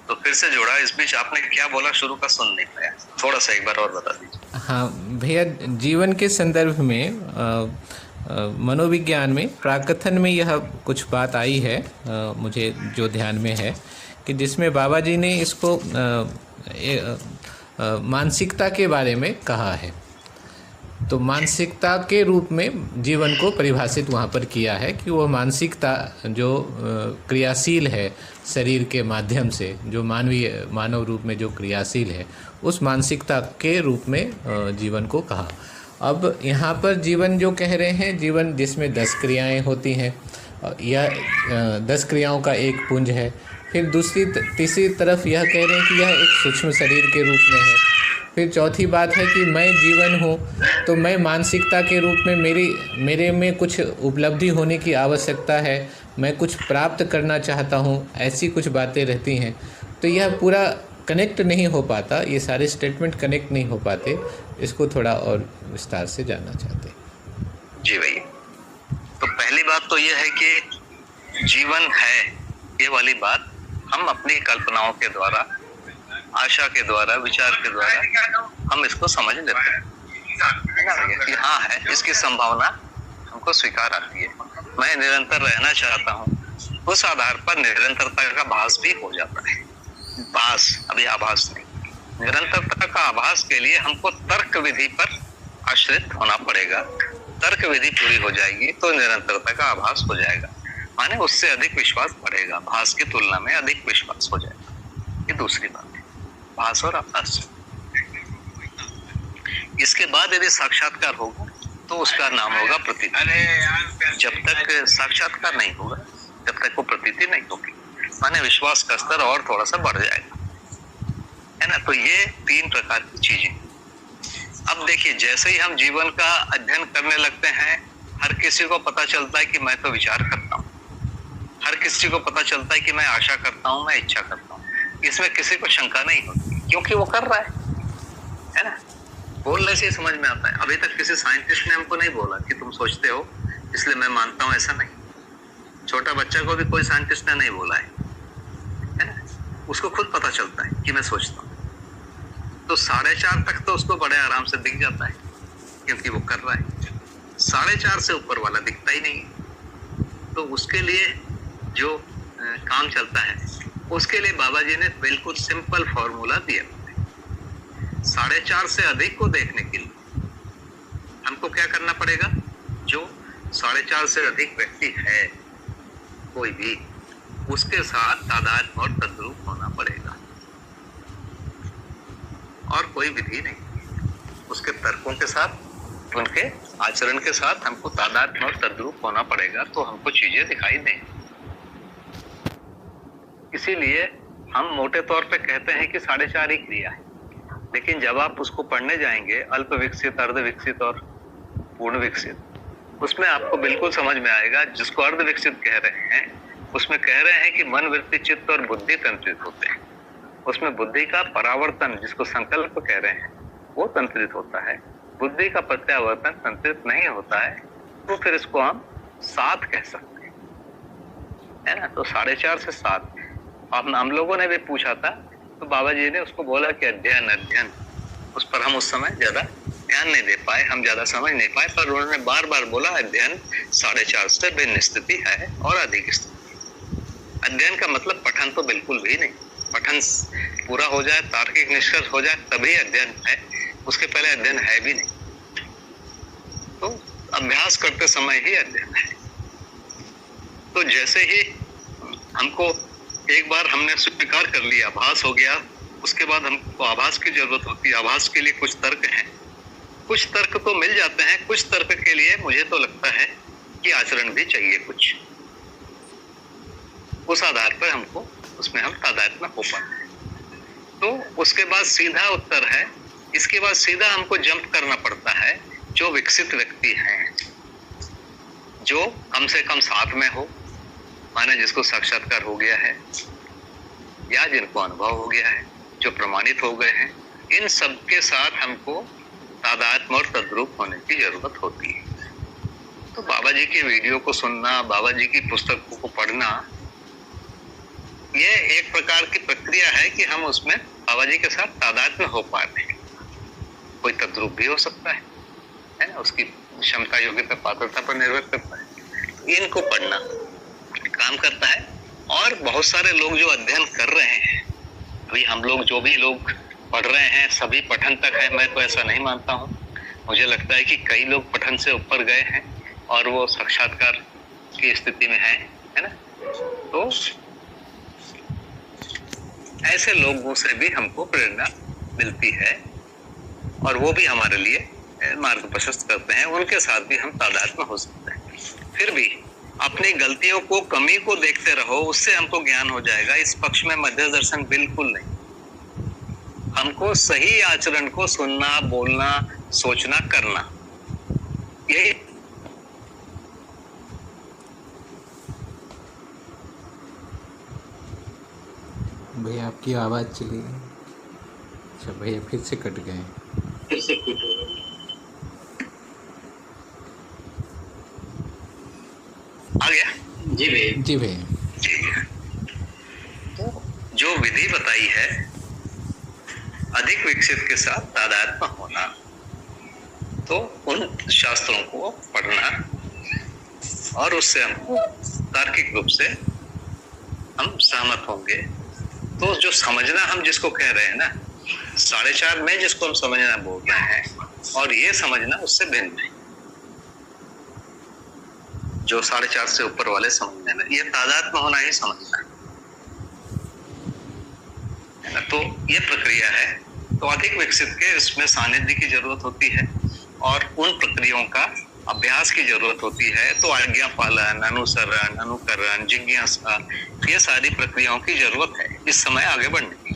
तो फिर से जोड़ा, इस बीच आपने क्या बोला शुरू का सुन नहीं पाया, थोड़ा सा एक बार और बता दीजिए। हाँ भैया, जीवन के संदर्भ में मनोविज्ञान में प्राकथन में यह कुछ बात आई है, मुझे जो ध्यान में है, कि जिसमें बाबा जी ने इसको मानसिकता के बारे में कहा है। तो मानसिकता के रूप में जीवन को परिभाषित वहाँ पर किया है कि वह मानसिकता जो क्रियाशील है शरीर के माध्यम से, जो मानव रूप में जो क्रियाशील है, उस मानसिकता के रूप में जीवन को कहा। अब यहाँ पर जीवन जो कह रहे हैं, जीवन जिसमें 10 क्रियाएं होती हैं, यह 10 क्रियाओं का एक पुंज है। फिर तीसरी तरफ यह कह रहे हैं कि यह एक सूक्ष्म शरीर के रूप में है। फिर चौथी बात है कि मैं जीवन हूँ, तो मैं मानसिकता के रूप में मेरे में कुछ उपलब्धि होने की आवश्यकता है, मैं कुछ प्राप्त करना चाहता हूँ, ऐसी कुछ बातें रहती हैं। तो यह पूरा कनेक्ट नहीं हो पाता, ये सारे स्टेटमेंट कनेक्ट नहीं हो पाते। इसको थोड़ा और विस्तार से जानना चाहते हैं। जी भैया, तो पहली बात तो यह है कि जीवन है, ये वाली बात हम अपनी कल्पनाओं के द्वारा, आशा के द्वारा, विचार के द्वारा हम इसको समझ लेते हैं कि हाँ है, इसकी संभावना हमको स्वीकार आती है। मैं निरंतर रहना चाहता हूँ, उस आधार पर निरंतरता का आभास भी हो जाता है। भास, अभी आभास नहीं। निरंतरता का आभास के लिए हमको तर्क विधि पर आश्रित होना पड़ेगा। तर्क विधि पूरी हो जाएगी तो निरंतरता का आभास हो जाएगा, माने उससे अधिक विश्वास बढ़ेगा, भास की तुलना में अधिक विश्वास हो जाएगा। ये दूसरी बात है, भास और आभास। इसके बाद यदि साक्षात्कार होगा तो उसका नाम होगा प्रतीति। जब तक साक्षात्कार नहीं होगा तब तक वो प्रतीति नहीं होगी, माने विश्वास का स्तर और थोड़ा सा बढ़ जाएगा, है ना। तो ये 3 प्रकार की चीजें। अब देखिए, जैसे ही हम जीवन का अध्ययन करने लगते हैं, हर किसी को पता चलता है कि मैं तो विचार करता हूँ, हर किसी को पता चलता है कि मैं आशा करता हूँ, मैं इच्छा करता हूँ। इसमें किसी को शंका नहीं होती, क्योंकि वो कर रहा है ना। बोलने से समझ में आता है। अभी तक किसी साइंटिस्ट ने हमको नहीं बोला कि तुम सोचते हो इसलिए मैं मानता हूँ, ऐसा नहीं। छोटा बच्चा को भी कोई साइंटिस्ट ने नहीं बोला है ना। उसको खुद पता चलता है कि मैं सोचता हूँ। तो 4.5 तक तो उसको बड़े आराम से दिख जाता है, क्योंकि वो कर रहा है। 4.5 से ऊपर वाला दिखता ही नहीं। तो उसके लिए जो काम चलता है, उसके लिए बाबा जी ने बिल्कुल सिंपल फॉर्मूला दिया। 4.5 से अधिक को देखने के लिए हमको क्या करना पड़ेगा? जो 4.5 से अधिक व्यक्ति है कोई भी, उसके साथ तादाद और तद्रूप होना पड़ेगा, और कोई विधि नहीं। उसके तर्कों के साथ, उनके आचरण के साथ हमको तादाद और तद्रूप होना पड़ेगा, तो हमको चीजें दिखाई देंगी। इसीलिए हम मोटे तौर पे कहते हैं कि 4.5 ही क्रिया है, लेकिन जब आप उसको पढ़ने जाएंगे, अल्प विकसित, अर्ध विकसित और पूर्ण विकसित, उसमें आपको बिल्कुल समझ में आएगा। जिसको अर्ध विकसित कह रहे हैं, उसमें कह रहे हैं कि मन, वृत्ति, चित्त और बुद्धि तंत्रित होते हैं। उसमें बुद्धि का परावर्तन, जिसको संकल्प कह रहे हैं, वो तंत्रित होता है। बुद्धि का प्रत्यावर्तन तंत्रित नहीं होता है, तो फिर इसको हम 7 कह सकते हैं, है ना। तो 4.5 से 7 हम लोगों ने भी पूछा था, तो बाबा जी ने उसको बोला कि अध्ययन, उस पर हम उस समय ज्यादा ध्यान नहीं दे पाए, हम ज्यादा समझ नहीं पाए, पर उन्होंने बार बार बोला अध्ययन 4.5 से भिन्न स्थिति है और अधिक स्थिति। अध्ययन का मतलब पठन तो बिल्कुल भी नहीं। पठन पूरा हो जाए, तार्किक निष्कर्ष हो जाए, तभी अध्ययन है, उसके पहले अध्ययन है भी नहीं। तो अभ्यास करते समय ही अध्ययन है। तो जैसे ही हमको एक बार हमने स्वीकार कर लिया, आभास हो गया, उसके बाद हमको आभास की जरूरत होती है। आभास के लिए कुछ तर्क हैं, कुछ तर्क तो मिल जाते हैं, कुछ तर्क के लिए मुझे तो लगता है कि आचरण भी चाहिए कुछ। उस आधार पर हमको उसमें हम तादाद में हो पाते हैं। तो उसके बाद सीधा उत्तर है, इसके बाद सीधा हमको जंप करना पड़ता है। जो विकसित व्यक्ति हैं, जो कम से कम साथ में हो, माने जिसको साक्षात्कार हो गया है या जिनको अनुभव हो गया है, जो प्रमाणित हो गए हैं, इन सब के साथ हमको तादात्म्य और तद्रूप होने की जरूरत होती है। तो बाबा जी के वीडियो को सुनना, बाबा जी की पुस्तकों को पढ़ना, ये एक प्रकार की प्रक्रिया है कि हम उसमें बाबा जी के साथ तादात्म्य हो पाते हैं। कोई तद्रूप भी हो सकता है ना, उसकी क्षमता, योग्यता, पात्रता पर निर्भर करता है। इनको पढ़ना काम करता है। और बहुत सारे लोग जो अध्ययन कर रहे हैं, अभी हम लोग जो भी लोग पढ़ रहे हैं, सभी पठन तक है, मैं तो ऐसा नहीं मानता हूँ। मुझे लगता है कि कई लोग पठन से ऊपर गए हैं और वो साक्षात्कार की स्थिति में है ना। तो ऐसे लोगों से भी हमको प्रेरणा मिलती है और वो भी हमारे लिए मार्ग प्रशस्त करते हैं, उनके साथ भी हम तादाद में हो सकते हैं। फिर भी अपनी गलतियों को, कमी को देखते रहो, उससे हमको ज्ञान हो जाएगा। इस पक्ष में मध्य दर्शन बिल्कुल नहीं। हमको सही आचरण को सुनना, बोलना, सोचना, करना, यही। भैया आपकी आवाज़ चली गई। अच्छा भैया फिर से कट गए। फिर से क्विट हो गए। आ गया? जी भैया। जी भैया। ठीक है। तो जो विधि बताई है, अधिक विकसित के साथ तादात्म्य होना, तो उन शास्त्रों को पढ़ना और उससे हमको तार्किक रूप से हम सहमत होंगे। तो जो समझना हम जिसको कह रहे हैं ना, 4.5 में जिसको हम समझना बोल रहे हैं, और ये समझना उससे भिन्न है। जो 4.5 से ऊपर वाले समझने में, ये तादात्म्य होना ही समझना है ना। तो ये प्रक्रिया है। तो अधिक विकसित के इसमें सानिध्य की जरूरत होती है और उन प्रक्रियाओं का अभ्यास की जरूरत होती है। तो आज्ञा पालन, अनुसरण, अनुकरण, जिज्ञासा, ये सारी प्रक्रियाओं की जरूरत है इस समय आगे बढ़ने की।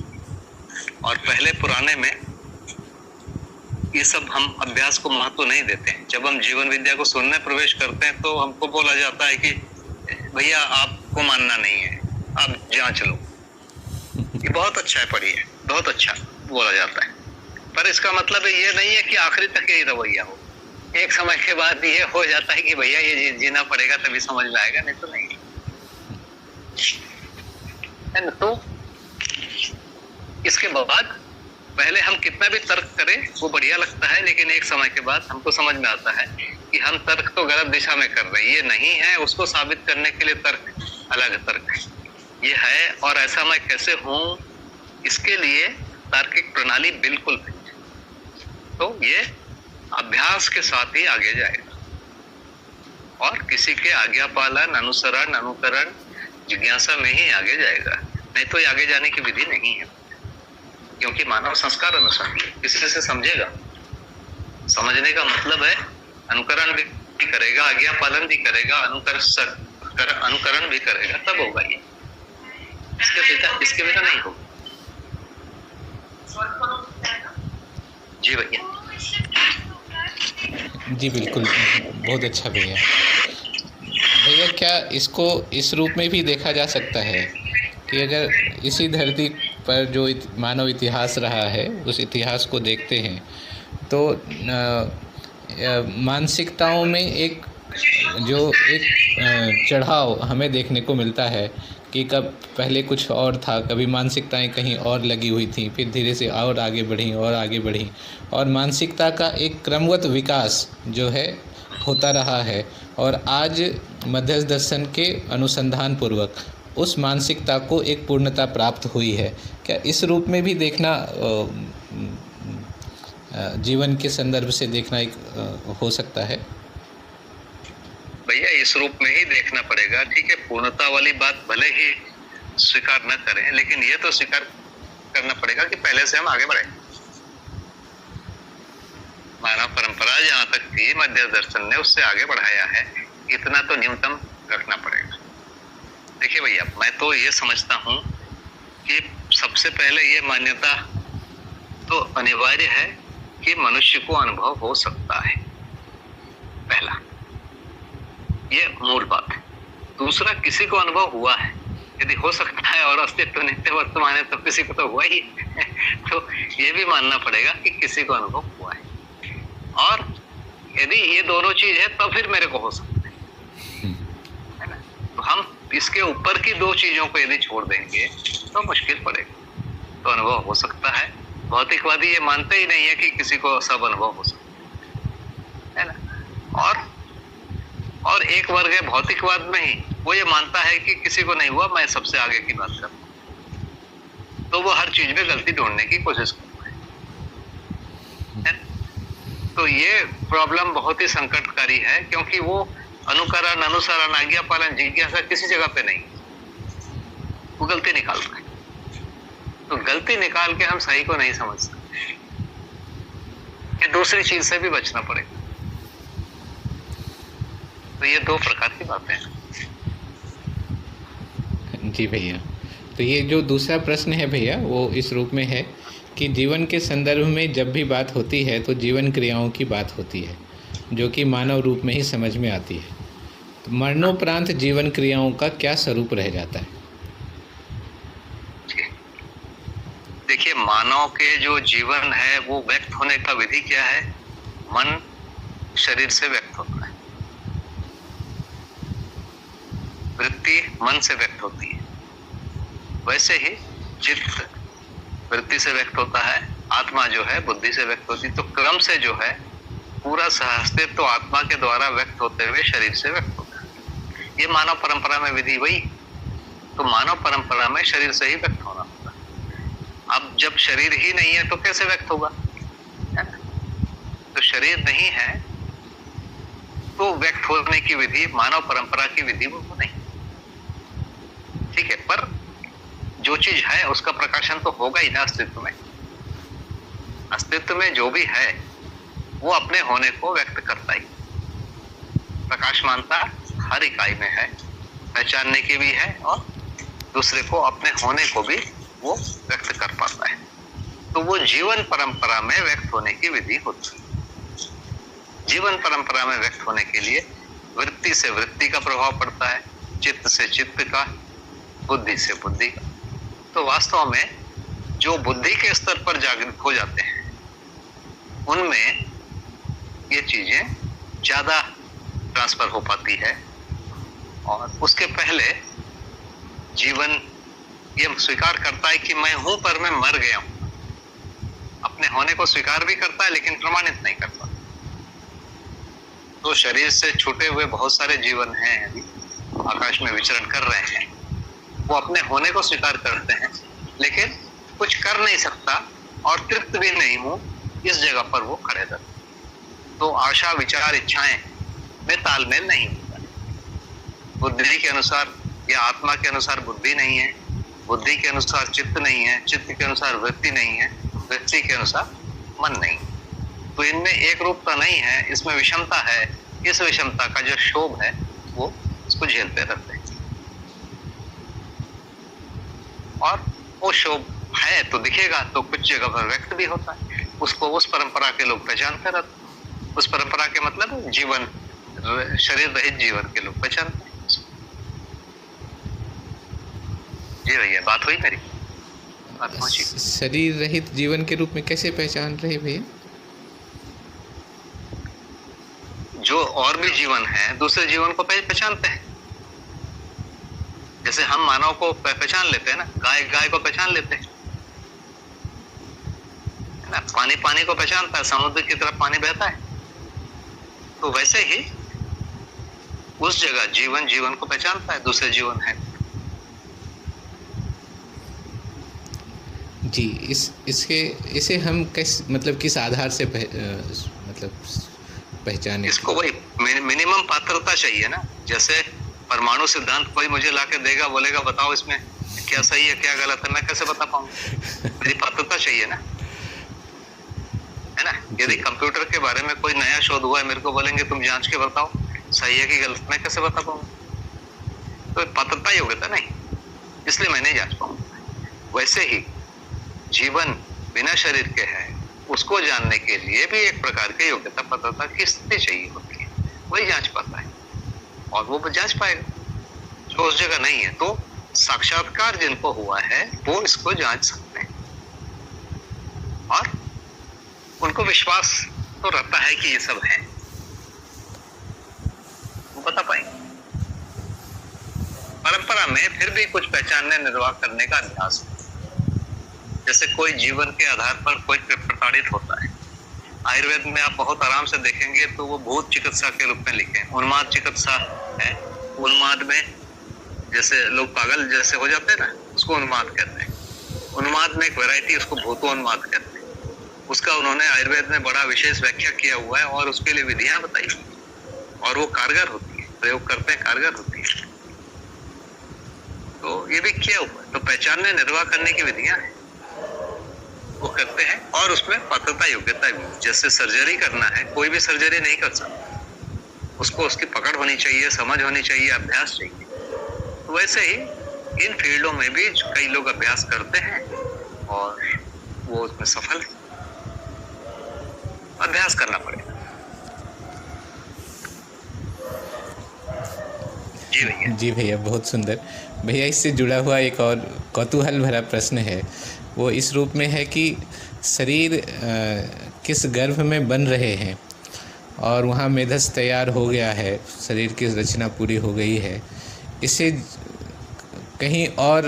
और पहले पुराने में ये सब हम अभ्यास को महत्व नहीं देते हैं। जब हम जीवन विद्या को सुनने प्रवेश करते हैं तो हमको बोला जाता है कि भैया आपको मानना नहीं है, आप जांच लो। ये बहुत अच्छा है, पढ़िए, बहुत अच्छा बोला जाता है। पर इसका मतलब ये नहीं है कि आखिरी तक यही रवैया हो। एक समय के बाद ये हो जाता है कि भैया ये जीना पड़ेगा तभी समझ में आएगा, नहीं तो नहीं है ना। तो इसके बाद पहले हम कितना भी तर्क करें वो बढ़िया लगता है, लेकिन एक समय के बाद हमको समझ में आता है कि हम तर्क तो गलत दिशा में कर रहे हैं। ये नहीं है, उसको साबित करने के लिए तर्क, अलग तर्क ये है। और ऐसा मैं कैसे हूं, इसके लिए तार्किक प्रणाली बिल्कुल नहीं। तो ये अभ्यास के साथ ही आगे जाएगा और किसी के आज्ञा पालन, अनुसरण, अनुकरण, जिज्ञासा में ही आगे जाएगा। नहीं तो ये आगे जाने की विधि नहीं है, क्योंकि मानव संस्कार अनुसंधान किसी से समझेगा। समझने का मतलब है अनुकरण भी करेगा, आज्ञा पालन भी करेगा, अनुकरण भी करेगा, तब होगा ये। इसके बिना नहीं होगा। जी भैया। जी बिल्कुल, बहुत अच्छा भैया। भैया क्या इसको इस रूप में भी देखा जा सकता है कि अगर इसी धरती पर जो मानव इतिहास रहा है, उस इतिहास को देखते हैं तो मानसिकताओं में एक चढ़ाव हमें देखने को मिलता है कि कब पहले कुछ और था, कभी मानसिकताएं कहीं और लगी हुई थी, फिर धीरे से और आगे बढ़ी और आगे बढ़ी, और मानसिकता का एक क्रमवत विकास जो है होता रहा है। और आज मध्यस्थ दर्शन के अनुसंधान पूर्वक उस मानसिकता को एक पूर्णता प्राप्त हुई है। क्या इस रूप में भी देखना, जीवन के संदर्भ से देखना एक हो सकता है? भैया इस रूप में ही देखना पड़ेगा। ठीक है, पूर्णता वाली बात भले ही स्वीकार न करें, लेकिन ये तो स्वीकार करना पड़ेगा कि पहले से हम आगे बढ़े। मानव परंपरा जहां तक थी, मध्य दर्शन ने उससे आगे बढ़ाया है, इतना तो न्यूनतम रखना पड़ेगा। देखिए भैया, मैं तो ये समझता हूं कि सबसे पहले ये मान्यता तो अनिवार्य है कि मनुष्य को अनुभव हो सकता है, पहला, ये मूल बात है। दूसरा, किसी को अनुभव हुआ है, यदि हो सकता है और अस्तित्व नित्य वर्तमान है तो किसी को तो हुआ ही तो ये भी मानना पड़ेगा कि किसी को अनुभव हुआ है। और यदि ये दोनों चीज है तब फिर मेरे को हो सकता है ना। तो हम इसके ऊपर की दो चीजों को यदि छोड़ देंगे तो मुश्किल पड़ेगा। तो अनुभव हो सकता है। भौतिकवादी ये मानते ही नहीं है कि किसी को सब अनुभव हो सकता है ना। और एक वर्ग है भौतिकवाद में ही, वो ये मानता है कि किसी को नहीं हुआ, मैं सबसे आगे की बात कर, तो वो हर चीज में गलती ढूंढने की कोशिश करता है। तो ये प्रॉब्लम बहुत ही संकटकारी है, क्योंकि वो अनुकरण, अनुसरण, आज्ञा पालन, जिज्ञासा किसी जगह पे नहीं, वो गलती निकालता है। तो गलती निकाल के हम सही को नहीं समझ सकते। ये दूसरी चीज से भी बचना पड़ेगा। तो ये दो प्रकार की बातें हैं। जी भैया, तो ये जो दूसरा प्रश्न है भैया वो इस रूप में है कि जीवन के संदर्भ में जब भी बात होती है तो जीवन क्रियाओं की बात होती है जो कि मानव रूप में ही समझ में आती है। तो मरणोपरांत जीवन क्रियाओं का क्या स्वरूप रह जाता है? देखिए, मानव के जो जीवन है वो व्यक्त होने का विधि क्या है? मन शरीर से व्यक्त होता है, वृत्ति मन से व्यक्त होती है, वैसे ही चित्त वृत्ति से व्यक्त होता है, आत्मा जो है बुद्धि से व्यक्त होती है। तो क्रम से जो है पूरा सहअस्तित्व तो आत्मा के द्वारा व्यक्त होते हुए शरीर से व्यक्त होता है। ये मानव परंपरा में विधि वही। तो मानव परंपरा में शरीर से ही व्यक्त होना होता है। अब जब शरीर ही नहीं है तो कैसे व्यक्त होगा, है ना? तो शरीर नहीं है तो व्यक्त होने की विधि मानव परंपरा की विधि वो नहीं, ठीक है। पर जो चीज है उसका प्रकाशन तो होगा ही ना अस्तित्व में। अस्तित्व में जो भी है वो अपने होने को व्यक्त करता ही। प्रकाशमानता हर इकाई में है, पहचानने की भी है और दूसरे को अपने होने को भी वो व्यक्त कर पाता है। तो वो जीवन परंपरा में व्यक्त होने की विधि होती है। जीवन परंपरा में व्यक्त होने के लिए वृत्ति से वृत्ति का प्रभाव पड़ता है, चित्त से चित्त का, बुद्धि से बुद्धि का। तो वास्तव में जो बुद्धि के स्तर पर जागृत हो जाते हैं उनमें ये चीजें ज्यादा ट्रांसफर हो पाती है। और उसके पहले जीवन ये स्वीकार करता है कि मैं हूं पर मैं मर गया हूं। अपने होने को स्वीकार भी करता है लेकिन प्रमाणित नहीं करता। तो शरीर से छूटे हुए बहुत सारे जीवन हैं, अभी आकाश में विचरण कर रहे हैं। वो अपने होने को स्वीकार करते हैं लेकिन कुछ कर नहीं सकता और तृप्त भी नहीं हूं, इस जगह पर वो खड़े रहते। तो आशा विचार इच्छाएं में तालमेल नहीं होता। बुद्धि के अनुसार या आत्मा के अनुसार बुद्धि नहीं है, बुद्धि के अनुसार चित्त नहीं है, चित्त के अनुसार वृत्ति नहीं है, वृत्ति के अनुसार मन नहीं। तो इनमें एक रूपता नहीं है, इसमें विषमता है। इस विषमता का जो क्षोभ है वो इसको झेलते रहते हैं। और वो क्षोभ है तो दिखेगा, तो कुछ जगह पर व्यक्त भी होता है। उसको उस परंपरा के लोग पहचानते रहते हैं। उस परंपरा के मतलब जीवन, शरीर रहित जीवन के लोग पहचानते हैं। जी भैया, बात हुई मेरी, बात पहुंची। शरीर रहित जीवन के रूप में कैसे पहचान रहे भैया? जो और भी जीवन है दूसरे जीवन को पहचानते हैं। जैसे हम मानव को पहचान लेते हैं ना, गाय को पहचान लेते हैं ना, पानी पानी को पहचानता है, समुद्र की तरफ पानी बहता है। तो वैसे ही उस जगह जीवन जीवन को पहचानता है, दूसरे जीवन है। जी, इसे हम किस आधार से पहचाने? इसको वही मिनिमम पात्रता चाहिए ना। जैसे परमाणु सिद्धांत कोई मुझे लाके देगा, बोलेगा बताओ इसमें क्या सही है क्या गलत है, मैं कैसे बता पाऊंगा? मेरी पात्रता चाहिए ना, है ना। यदि कंप्यूटर के बारे में कोई नया शोध हुआ है, मेरे को बोलेंगे तुम जांच के बताओ सही है कि गलत, मैं कैसे बता पाऊंगा? तो पात्रता योग्यता नहीं, इसलिए मैं नहीं जांच पाऊंगा। वैसे ही जीवन बिना शरीर के है, उसको जानने के लिए भी एक प्रकार की योग्यता पात्रता की स्थिति चाहिए होती है, वही जांच पाता है और वो जांच पाएगा। जो उस जगह नहीं है तो साक्षात्कार जिनको हुआ है वो इसको जांच सकते हैं और उनको विश्वास तो रहता है कि ये सब है, वो बता पाएंगे। परंपरा में फिर भी कुछ पहचानने निर्वाह करने का अभ्यास है। जैसे कोई जीवन के आधार पर कोई प्रताड़ित होता है, आयुर्वेद में आप बहुत आराम से देखेंगे तो वो भूत चिकित्सा के रूप में लिखे हैं। उन्माद चिकित्सा है, उन्माद में जैसे लोग पागल जैसे हो जाते हैं ना, उसको उन्माद कहते हैं। उन्माद में एक वैरायटी, उसको भूतोन्माद कहते हैं। उसका उन्होंने आयुर्वेद में बड़ा विशेष व्याख्या किया हुआ है और उसके लिए विधियां बताई और वो कारगर होती है, प्रयोग करते हैं कारगर होती है। तो ये भी किया हुआ है। तो पहचानने निर्वाह करने की विधियां हैं, वो करते हैं और उसमें पात्रता योग्यता भी। जैसे सर्जरी करना है, कोई भी सर्जरी नहीं कर सकता, उसको उसकी पकड़ होनी चाहिए, समझ होनी चाहिए, अभ्यास चाहिए। तो वैसे ही इन फील्डों में भी कई लोग अभ्यास करते हैं और वो उसमें सफल है। अभ्यास करना पड़ेगा। जी भैया। जी भैया, बहुत सुंदर। भैया, इससे जुड़ा हुआ एक और कौतूहल भरा प्रश्न है। वो इस रूप में है कि शरीर किस गर्भ में बन रहे हैं और वहाँ मेधस तैयार हो गया है, शरीर की रचना पूरी हो गई है, इसे कहीं और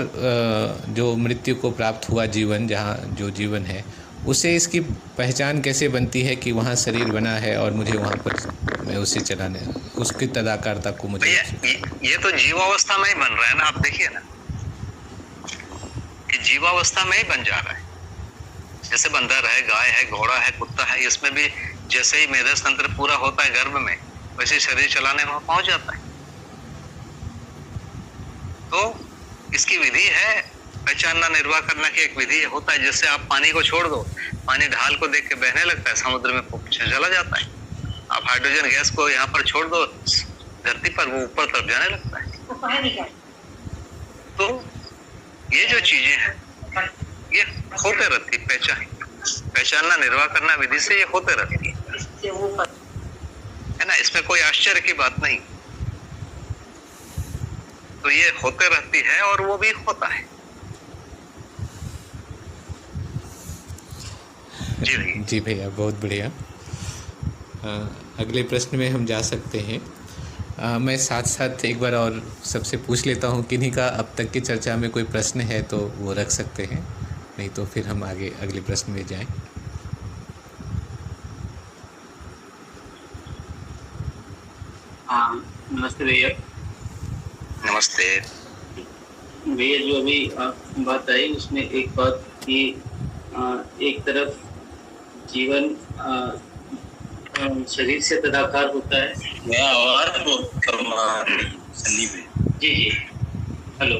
जो मृत्यु को प्राप्त हुआ जीवन, जहाँ जो जीवन है, उसे इसकी पहचान कैसे बनती है कि वहाँ शरीर बना है और मुझे वहाँ पर मैं उसे चलाने, उसकी तदाकारता को मुझे। ये तो जीवावस्था में ही बन रहा है ना। आप देखिए ना कि जीवावस्था में ही बन जा रहा है। जैसे बंदर है, गाय है, घोड़ा है, कुत्ता है, इसमें भी जैसे ही मेधस तंत्र पूरा होता है गर्भ में, वैसे शरीर चलाने में पहुंच जाता है। तो इसकी विधि है, पहचानना, निर्वाह करना की एक विधि होता है। जैसे आप पानी को छोड़ दो, पानी ढाल को देख के बहने लगता है, समुद्र में चला जाता है। आप हाइड्रोजन गैस को यहाँ पर छोड़ दो धरती पर, वो ऊपर तरफ जाने लगता है। तो ये जो चीजें हैं ये होते रहती है। पहचानना, निर्वाह करना विधि से ये होते रहती है ना। इसमें कोई आश्चर्य की बात नहीं। तो ये होते रहती है और वो भी होता है। जी भैया, बहुत बढ़िया। अगले प्रश्न में हम जा सकते हैं। मैं साथ साथ एक बार और सबसे पूछ लेता हूँ, किन्हीं का अब तक की चर्चा में कोई प्रश्न है तो वो रख सकते हैं, नहीं तो फिर हम आगे अगले प्रश्न में जाएं। हाँ, नमस्ते भैया। नमस्ते भैया, जो अभी बात आई उसमें एक बात कि एक तरफ जीवन शरीर से तदाकार होता है। मैं आवाज सन्नी में। जी जी, हेलो।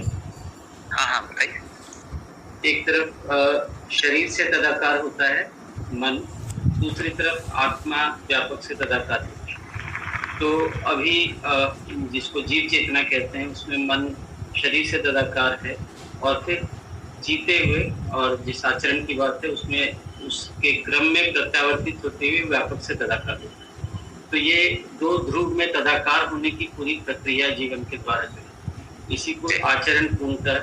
हाँ हाँ बताइए। एक तरफ शरीर से तदाकार होता है मन, दूसरी तरफ आत्मा व्यापक से तदाकार होता है। तो अभी जिसको जीव चेतना कहते हैं, उसमें मन शरीर से तदाकार है और फिर जीते हुए, और जिस आचरण की बात है उसमें उसके क्रम में प्रत्यावर्तित होते हुए व्यापक से तदाकार होता है। तो ये दो ध्रुव में तदाकार होने की पूरी प्रक्रिया जीवन के द्वारा चली, इसी को आचरण पूर्णता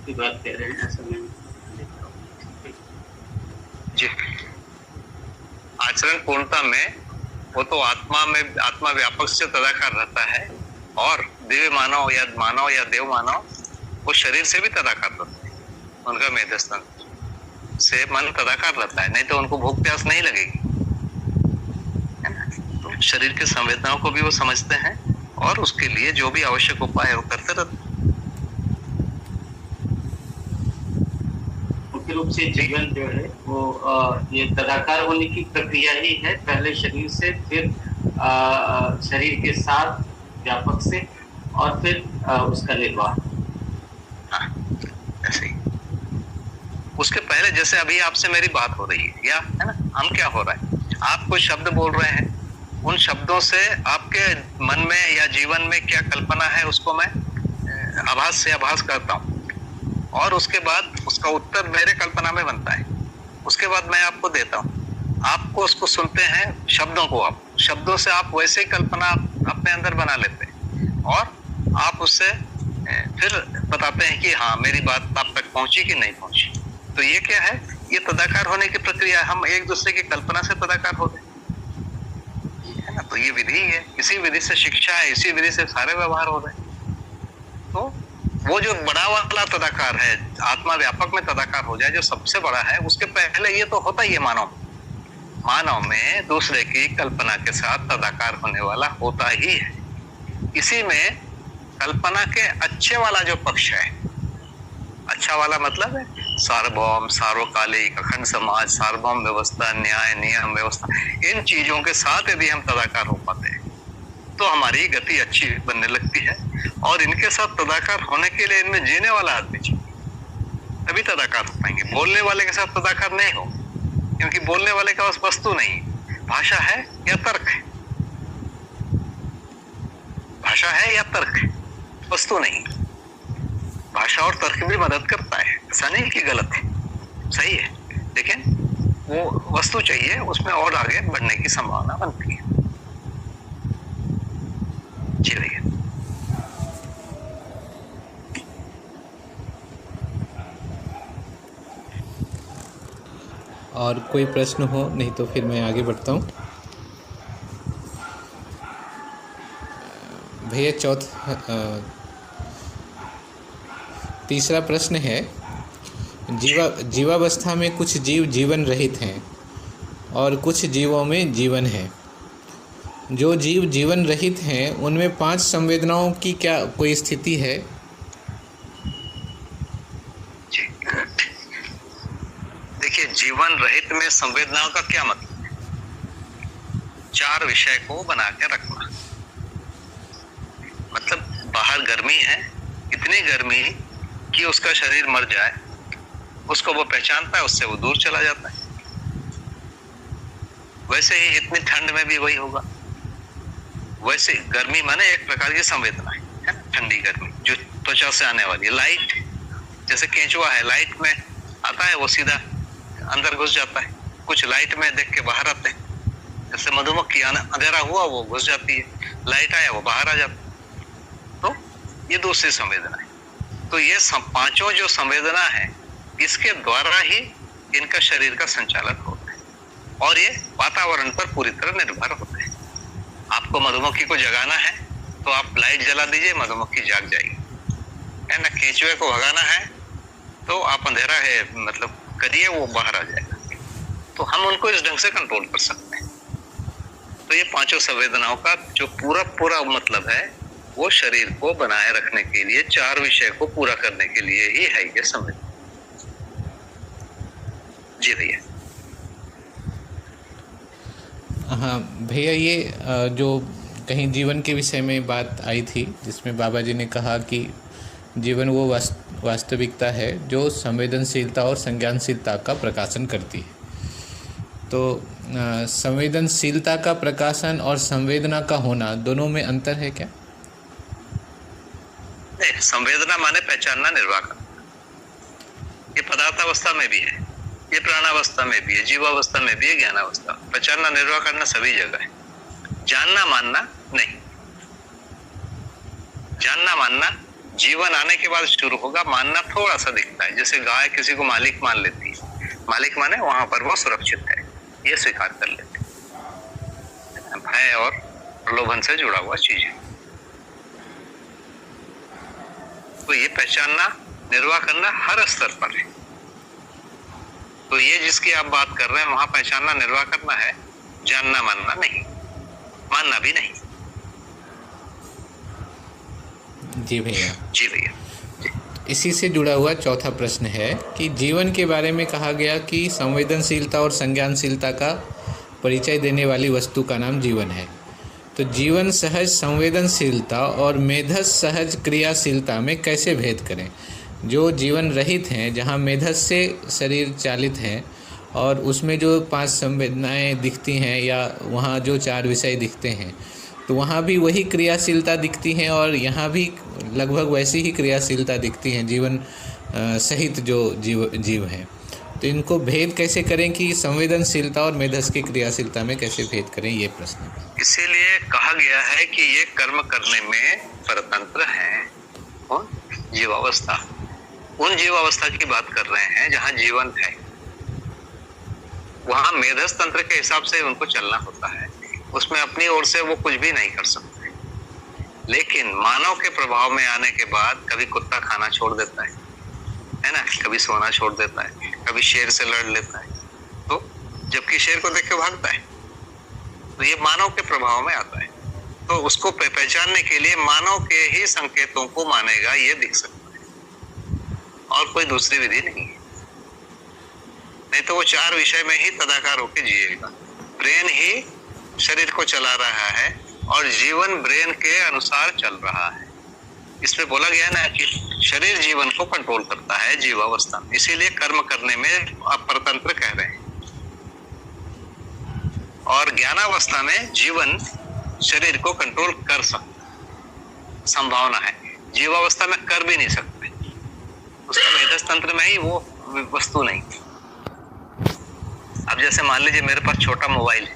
की बात कह रहे हैं, ऐसा मैं देखता हूँ। जी, आचरण पूर्णता में वो तो आत्मा में, आत्मा व्यापक से तदाकार रहता है, और दिव्य मानव या देव मानव वो शरीर से भी तदाकार रहता है। उनका मेधस्तंत्र से मन तदाकार रहता है, नहीं तो उनको भूख प्यास नहीं लगेगी, है ना। तो शरीर के संवेदनाओं को भी वो समझते हैं और उसके लिए जो भी आवश्यक उपाय है वो करते रहते हैं। मुख्य रूप से जीवन जो है वो ये तदाकार होने की प्रक्रिया ही है, पहले शरीर से, फिर शरीर के साथ व्यापक से, और फिर उसका निर्वाह। हाँ, ऐसे ही। उसके पहले जैसे अभी आपसे मेरी बात हो रही है, या है ना, हम क्या हो रहा है, आप कुछ शब्द बोल रहे हैं, उन शब्दों से आपके मन में या जीवन में क्या कल्पना है उसको मैं आभास से आभास करता हूँ, और उसके बाद उसका उत्तर मेरे कल्पना में बनता है। उसके बाद मैं आपको देता हूँ, आपको उसको सुनते हैं, शब्दों को, आप शब्दों से आप वैसे ही कल्पना अपने अंदर बना लेते हैं और आप उससे फिर बताते हैं कि हाँ मेरी बात आप तक पहुंची कि नहीं पहुंची। तो ये क्या है, ये तदाकार होने की प्रक्रिया। हम एक दूसरे की कल्पना से तदाकार होते हैं ना। तो ये विधि है, इसी विधि से शिक्षा है, इसी विधि से सारे व्यवहार हो रहे हैं। तो वो जो बड़ा वाला तदाकार है, आत्मा व्यापक में तदाकार हो जाए, जो सबसे बड़ा है, उसके पहले ये तो होता ही है मानव में दूसरे की कल्पना के साथ तदाकार होने वाला होता ही है। इसी में कल्पना के अच्छे वाला जो पक्ष है, अच्छा वाला मतलब है सार्वभौम, सार्वकालिक, अखंड समाज, सार्वभौम व्यवस्था, न्याय, नियम व्यवस्था, इन चीजों के साथ यदि हम तदाकार हो पाते हैं तो हमारी गति अच्छी बनने लगती है। और इनके साथ तदाकार होने के लिए इनमें जीने वाला आदमी चाहिए, तभी तदाकार हो पाएंगे। बोलने वाले के साथ तदाकार नहीं हो, क्योंकि बोलने वाले के पास वस्तु नहीं, भाषा है या तर्क है, भाषा है या तर्क है, वस्तु नहीं। भाषा और तर्क भी मदद करता है, ऐसा नहीं कि गलत है, सही है, लेकिन वो वस्तु चाहिए, उसमें और आगे बढ़ने की संभावना बनती है। जी भैया। और कोई प्रश्न हो, नहीं तो फिर मैं आगे बढ़ता हूँ। भैया तीसरा प्रश्न है, जीवावस्था में कुछ जीव जीवन रहित हैं और कुछ जीवों में जीवन है। जो जीव जीवन रहित हैं उनमें 5 संवेदनाओं की क्या कोई स्थिति है? देखिए, जीवन रहित में संवेदनाओं का क्या मतलब है? 4 विषय को बना के रखना, मतलब बाहर गर्मी है, इतनी गर्मी कि उसका शरीर मर जाए, उसको वो पहचानता है, उससे वो दूर चला जाता है। वैसे ही इतनी ठंड में भी वही होगा। वैसे गर्मी माने एक प्रकार की संवेदना है ना, ठंडी गर्मी जो त्वचा से आने वाली है। लाइट, जैसे केंचुआ है, लाइट में आता है वो सीधा अंदर घुस जाता है, कुछ लाइट में देख के बाहर आते हैं। जैसे मधुमक्खी, अंधेरा हुआ वो घुस जाती है, लाइट आया वो बाहर आ जाता है। तो ये दूसरी संवेदना है। तो ये 5 जो संवेदना है, इसके द्वारा ही इनका शरीर का संचालन होता है और ये वातावरण पर पूरी तरह निर्भर होते हैं। आपको मधुमक्खी को जगाना है तो आप लाइट जला दीजिए, मधुमक्खी जाग जाएगी, है ना। केंचुए को भगाना है तो आप अंधेरा है मतलब करिए, वो बाहर आ जाएगा। तो हम उनको इस ढंग से कंट्रोल कर सकते हैं। तो ये 5 संवेदनाओं का जो पूरा मतलब है, वो शरीर को बनाए रखने के लिए, 4 विषय को पूरा करने के लिए ही है ये संवेदना। जी भैया। हाँ भैया, ये जो कहीं जीवन के विषय में बात आई थी, जिसमें बाबा जी ने कहा कि जीवन वो वास्तविकता है जो संवेदनशीलता और संज्ञानशीलता का प्रकाशन करती है। तो संवेदनशीलता का प्रकाशन और संवेदना का होना, दोनों में अंतर है क्या? नहीं, संवेदना माने पहचानना, निर्वाह करना। ये पदार्थावस्था में भी है, ये प्राणावस्था में भी है, जीवावस्था में भी है, ज्ञानावस्था। पहचानना, निर्वाह करना सभी जगह है। जानना मानना नहीं। जानना मानना जीवन आने के बाद शुरू होगा, मानना थोड़ा सा दिखता है। जैसे गाय किसी को मालिक मान लेती है, मालिक माने वहां पर वो सुरक्षित है, ये स्वीकार कर लेते हैं। भय और प्रलोभन से जुड़ा हुआ चीज है। तो ये पहचानना, निर्वाह करना हर स्तर पर है। तो ये जिसकी आप बात कर रहे हैं, वहां पहचानना, निर्वाह करना है, जानना मानना नहीं, मानना भी नहीं। जी भैया। जी भैया। इसी से जुड़ा हुआ चौथा प्रश्न है कि जीवन के बारे में कहा गया कि संवेदनशीलता और संज्ञानशीलता का परिचय देने वाली वस्तु का नाम जीवन है। तो जीवन सहज संवेदनशीलता और मेधस सहज क्रियाशीलता में कैसे भेद करें? जो जीवन रहित हैं, जहाँ मेधस से शरीर चालित हैं और उसमें जो 5 संवेदनाएं दिखती हैं, या वहाँ जो 4 विषय दिखते हैं, तो वहाँ भी वही क्रियाशीलता दिखती हैं और यहाँ भी लगभग वैसी ही क्रियाशीलता दिखती हैं जीवन सहित जो जीव हैं। तो इनको भेद कैसे करें कि संवेदनशीलता और मेधस की क्रियाशीलता में कैसे भेद करें, ये प्रश्न। इसीलिए कहा गया है कि ये कर्म करने में परतंत्र हैं। और जीवावस्था, उन जीवावस्था की बात कर रहे हैं जहाँ जीवन है, वहाँ मेधस तंत्र के हिसाब से उनको चलना होता है। उसमें अपनी ओर से वो कुछ भी नहीं कर सकते। लेकिन मानव के प्रभाव में आने के बाद कभी कुत्ता खाना छोड़ देता है ना, कभी सोना छोड़ देता है, कभी शेर से लड़ लेता है, तो जबकि शेर को देख के भागता है। तो ये मानव के प्रभाव में आता है। तो उसको पहचानने के लिए मानव के ही संकेतों को मानेगा, ये दिख सकता है, और कोई दूसरी विधि नहीं है। नहीं तो वो 4 विषय में ही तदाकार होकर जिएगा। ब्रेन ही शरीर को चला रहा है और जीवन ब्रेन के अनुसार चल रहा है। इसमें बोला गया ना कि शरीर जीवन को कंट्रोल करता है जीवावस्था में, इसीलिए कर्म करने में आप परतंत्र कह रहे हैं। और ज्ञानावस्था में जीवन शरीर को कंट्रोल कर सकता, संभावना है। जीवावस्था में कर भी नहीं सकते, उसका मेधस तंत्र में ही वो वस्तु नहीं। अब जैसे मान लीजिए मेरे पास छोटा मोबाइल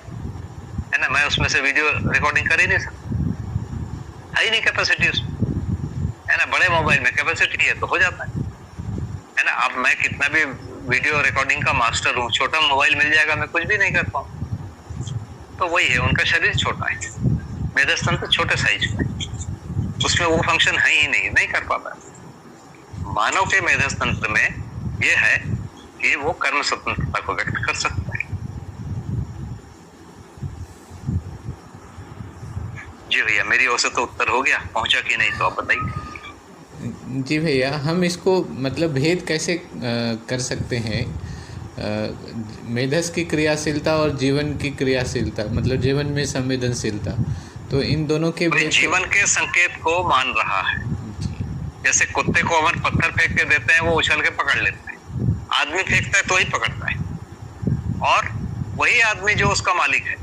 है ना, मैं उसमें से वीडियो रिकॉर्डिंग कर ही नहीं सकता, है ही नहीं कैपेसिटी उसमें, है ना। बड़े मोबाइल में कैपेसिटी है तो हो जाता है ना। अब मैं कितना भी वीडियो रिकॉर्डिंग का मास्टर हूँ, छोटा मोबाइल मिल जाएगा, मैं कुछ भी नहीं कर पाऊँ। तो वही है, उनका शरीर छोटा है, मेधस तंत्र छोटे साइज का है, उसमें वो फंक्शन है ही नहीं कर पाता। मानव के मेधस तंत्र में ये है कि वो कर्म स्वतंत्रता को व्यक्त कर सकता है। जी भैया, मेरी ओर से तो उत्तर हो गया, पहुंचा कि नहीं तो आप बताइए। जी भैया, हम इसको मतलब भेद कैसे कर सकते हैं मेधस की क्रियाशीलता और जीवन की क्रियाशीलता, मतलब जीवन में संवेदनशीलता, तो इन दोनों के भेद जीवन के संकेत को मान रहा है। जैसे कुत्ते को अपन पत्थर फेंक के देते हैं, वो उछल के पकड़ लेता है, आदमी फेंकता है तो ही पकड़ता है, और वही आदमी जो उसका मालिक है,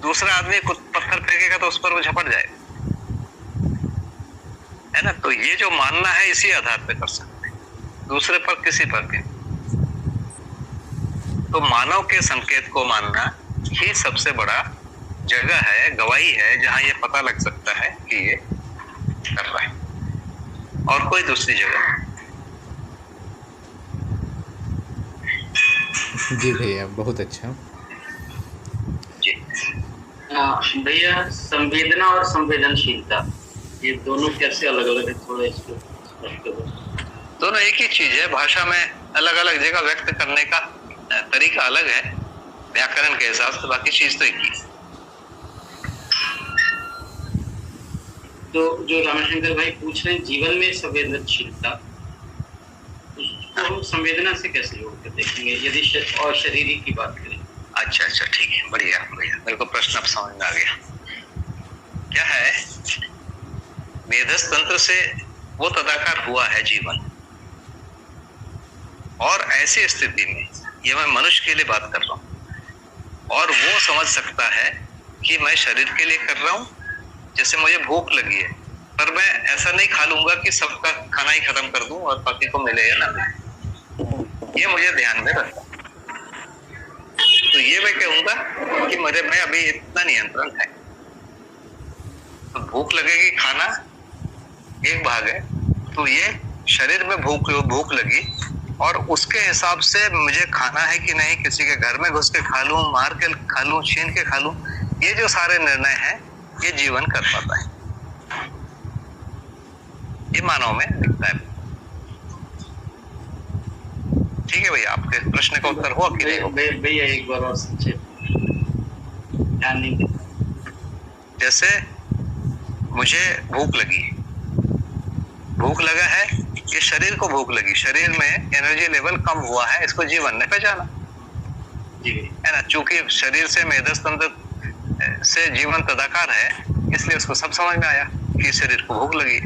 दूसरा आदमी पत्थर फेंकेगा तो उस पर वो झपट जाएगा, है ना। तो ये जो मानना है इसी आधार पे कर सकते हैं, दूसरे पर किसी पर भी। तो मानव के संकेत को मानना ही सबसे बड़ा जगह है, गवाही है, जहां ये पता लग सकता है कि ये कर रहा है, और कोई दूसरी जगह। जी भैया, बहुत अच्छा। जी भैया, संवेदना और संवेदनशीलता ये दोनों कैसे अलग अलग है, थोड़ा इसको स्पष्ट करो। दोनों एक ही चीज है, भाषा में अलग अलग जगह व्यक्त करने का तरीका अलग है व्याकरण के हिसाब से, बाकी चीज तो एक ही। तो जो रामशंकर भाई पूछ रहे हैं जीवन में संवेदनशीलता, उसको हम संवेदना से कैसे जोड़ कर देखेंगे यदि और शरीरी की बात करें। अच्छा, ठीक है, बढ़िया बढ़िया, मेरे को प्रश्न अब समझ में आ गया। क्या है, मेधस तंत्र से वो तदाकार हुआ है जीवन, और ऐसी स्थिति में ये मैं मनुष्य के लिए बात कर रहा हूँ, और वो समझ सकता है कि मैं शरीर के लिए कर रहा हूँ। जैसे मुझे भूख लगी है, पर मैं ऐसा नहीं खा लूंगा कि सबका खाना ही खत्म कर दूं और बाकी को मिले या ना, ये मुझे ध्यान में रखना। तो ये मैं कहूंगा कि मेरे में अभी इतना नियंत्रण है। तो भूख लगेगी, खाना एक भाग है, तो ये शरीर में भूख लगी, और उसके हिसाब से मुझे खाना है कि नहीं, किसी के घर में घुस के खा लूं, मार के खा लूं, छीन के खा लूं, ये जो सारे निर्णय हैं ये जीवन कर पाता है। ये मानव में दिखता है। ठीक है भैया, आपके प्रश्न का उत्तर हुआ कि नहीं? भैया एक बार और संक्षेप ध्यान नहीं देता। जैसे मुझे भूख लगी, भूख लगा है, ये शरीर को भूख लगी, शरीर में एनर्जी लेवल कम हुआ है, इसको जीवन ने पहचाना, है ना। चूंकि शरीर से मेधस तंत्र से जीवन तदाकार है, इसलिए उसको सब समझ में आया कि शरीर को भूख लगी।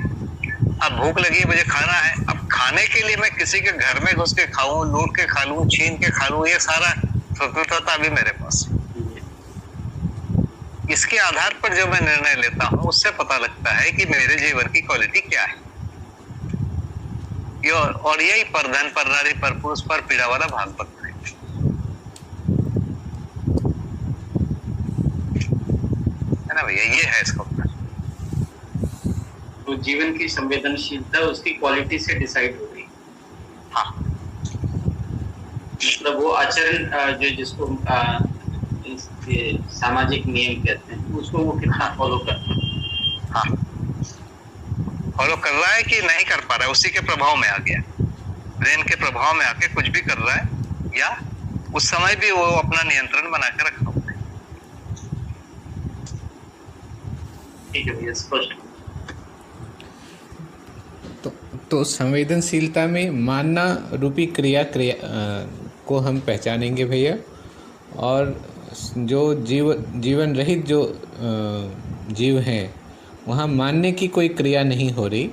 अब भूख लगी, मुझे खाना है, अब खाने के लिए मैं किसी के घर में घुस के खाऊं, लूट के खा लूं, छीन के खा लूं, ये सारा स्वतंत्रता भी मेरे पास। इसके आधार पर जो मैं निर्णय लेता हूं, उससे पता लगता है कि मेरे जीवन की क्वालिटी क्या है। और यही पर धन, पर नारी, पर पुरुष, पर पीड़ा वाला भागवत है। ना भैया, ये है इसका उत्तर। तो जीवन की संवेदनशीलता उसकी क्वालिटी से डिसाइड हो रही। हाँ, मतलब वो आचरण जो जिसको सामाजिक नियम कहते हैं, उसको वो कितना फॉलो करता है। हाँ, फॉलो कर रहा है कि नहीं कर पा रहा है, उसी के प्रभाव में आ गया, ब्रेन के प्रभाव में आके कुछ भी कर रहा है, या उस समय भी वो अपना नियंत्रण बना के रखा हुआ है। ठीक है भैया, स्पष्ट। तो संवेदनशीलता में मानना रूपी क्रिया को हम पहचानेंगे भैया, और जो जीवन रहित जो जीव हैं वहाँ मानने की कोई क्रिया नहीं हो रही,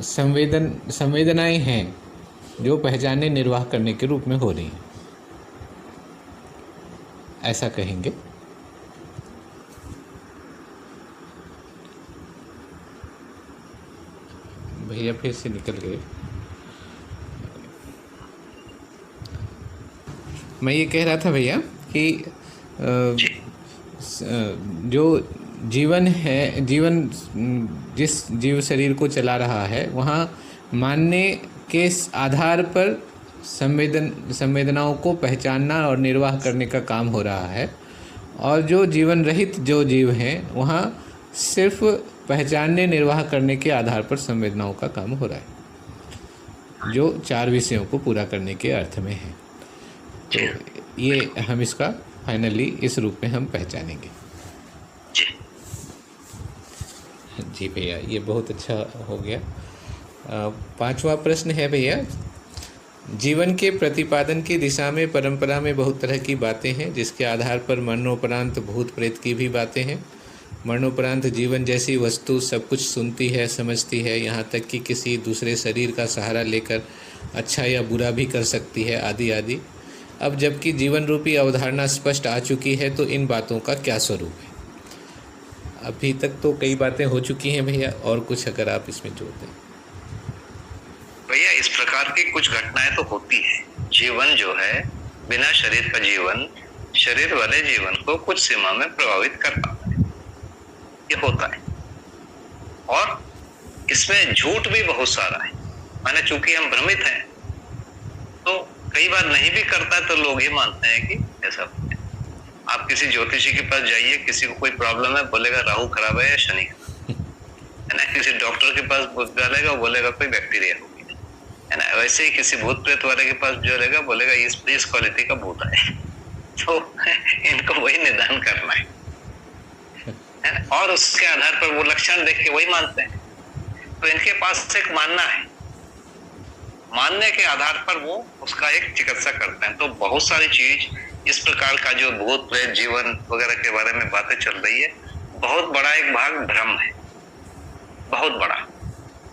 संवेदनाएं हैं जो पहचानने निर्वाह करने के रूप में हो रही हैं, ऐसा कहेंगे। भैया फिर से निकल गए। मैं ये कह रहा था भैया कि जी जो जीवन है, जीवन जिस जीव शरीर को चला रहा है वहाँ मानने के आधार पर संवेदनाओं को पहचानना और निर्वाह करने का काम हो रहा है, और जो जीवन रहित जो जीव हैं वहाँ सिर्फ पहचानने निर्वाह करने के आधार पर संवेदनाओं का काम हो रहा है, जो 4 विषयों को पूरा करने के अर्थ में है। तो ये हम इसका फाइनली इस रूप में हम पहचानेंगे। जी भैया, ये बहुत अच्छा हो गया। 5वां प्रश्न है भैया, जीवन के प्रतिपादन की दिशा में परंपरा में बहुत तरह की बातें हैं, जिसके आधार पर मरणोपरांत भूत प्रेत की भी बातें हैं। मरणोपरांत जीवन जैसी वस्तु सब कुछ सुनती है, समझती है, यहाँ तक कि किसी दूसरे शरीर का सहारा लेकर अच्छा या बुरा भी कर सकती है, आदि आदि। अब जबकि जीवन रूपी अवधारणा स्पष्ट आ चुकी है, तो इन बातों का क्या स्वरूप है? अभी तक तो कई बातें हो चुकी हैं भैया, और कुछ अगर आप इसमें जोड़ दें। भैया, इस प्रकार की कुछ घटनाएं तो होती है। जीवन जो है, बिना शरीर का जीवन शरीर वाले जीवन को कुछ सीमा में प्रभावित कर पाता है, ये होता है। और इसमें झूठ भी बहुत सारा है। माने चूंकि हम भ्रमित हैं, तो कई बार नहीं भी करता है तो लोग ये मानते हैं कि ऐसा है। आप किसी ज्योतिषी के पास जाइए, किसी को कोई प्रॉब्लम है, बोलेगा राहु खराब है या शनि है ना। किसी डॉक्टर के पास जाएगा, बोलेगा कोई बैक्टीरिया होगी, है ना। वैसे ही किसी भूत प्रेत वाले के पास जाएगा, बोलेगा इस क्वालिटी का भूत है। तो इनको वही निदान करना है ना? और उसके आधार पर वो लक्षण देख के वही मानते हैं। तो इनके पास एक मानना है, मानने के आधार पर वो उसका एक चिकित्सा करते हैं। तो बहुत सारी चीज इस प्रकार का जो भूत प्रेत जीवन वगैरह के बारे में बातें चल रही है, बहुत बड़ा एक भाग भ्रम है, बहुत बड़ा,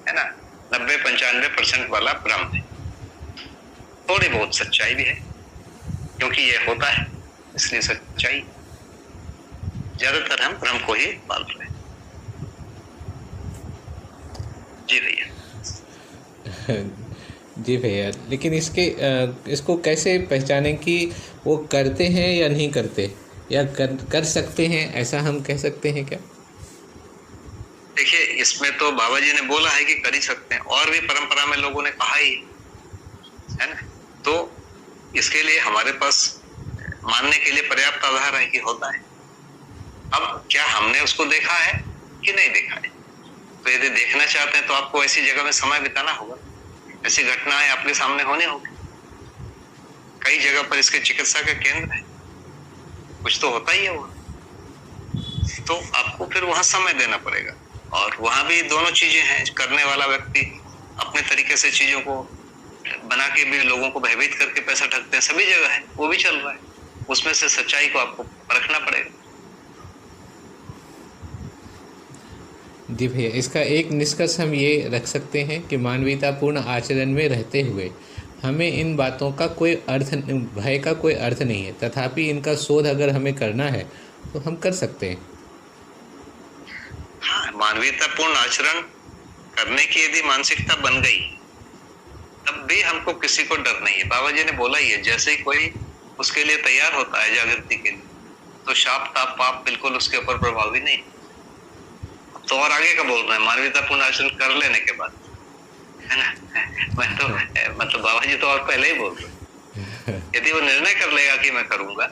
है ना। 90-95% वाला भ्रम है। थोड़ी बहुत सच्चाई भी है, क्योंकि ये होता है इसलिए सच्चाई। ज्यादातर हम भ्रम को ही पाल रहे हैं। जी भैया। जी भैया, लेकिन इसको कैसे पहचानें कि वो करते हैं या नहीं करते, या कर सकते हैं, ऐसा हम कह सकते हैं क्या? देखिए, इसमें तो बाबा जी ने बोला है कि कर ही सकते हैं, और भी परंपरा में लोगों ने कहा ही है ना। तो इसके लिए हमारे पास मानने के लिए पर्याप्त आधार है कि होता है। अब क्या हमने उसको देखा है कि नहीं देखा है? तो यदि देखना चाहते हैं तो आपको ऐसी जगह में समय बिताना होगा, ऐसी घटनाएं आपके सामने होने होगी। कई जगह पर इसके चिकित्सा के केंद्र है, कुछ तो होता ही है वहाँ। तो आपको फिर वहां समय देना पड़ेगा, और वहां भी दोनों चीजें हैं। करने वाला व्यक्ति अपने तरीके से चीजों को बना के भी लोगों को भयभीत करके पैसा ठगते हैं, सभी जगह है, वो भी चल रहा है। उसमें से सच्चाई को आपको परखना पड़ेगा। जी भैया, इसका एक निष्कर्ष हम ये रख सकते हैं कि मानवीयतापूर्ण आचरण में रहते हुए हमें इन बातों का कोई अर्थ, भय का कोई अर्थ नहीं है, तथापि इनका शोध अगर हमें करना है तो हम कर सकते हैं। हाँ, मानवीयतापूर्ण आचरण करने की यदि मानसिकता बन गई, तब भी हमको किसी को डर नहीं है। बाबा जी ने बोला ही है, जैसे ही कोई उसके लिए तैयार होता है जागृति के लिए, तो शाप ताप पाप बिल्कुल उसके ऊपर प्रभावी नहीं। तो और आगे का बोल रहे हैं, मानवीयतापूर्ण आचरण कर लेने के बाद, है ना। मैं तो मतलब बाबा जी तो और पहले ही बोल रहे हैं, यदि वो निर्णय कर लेगा कि मैं करूंगा,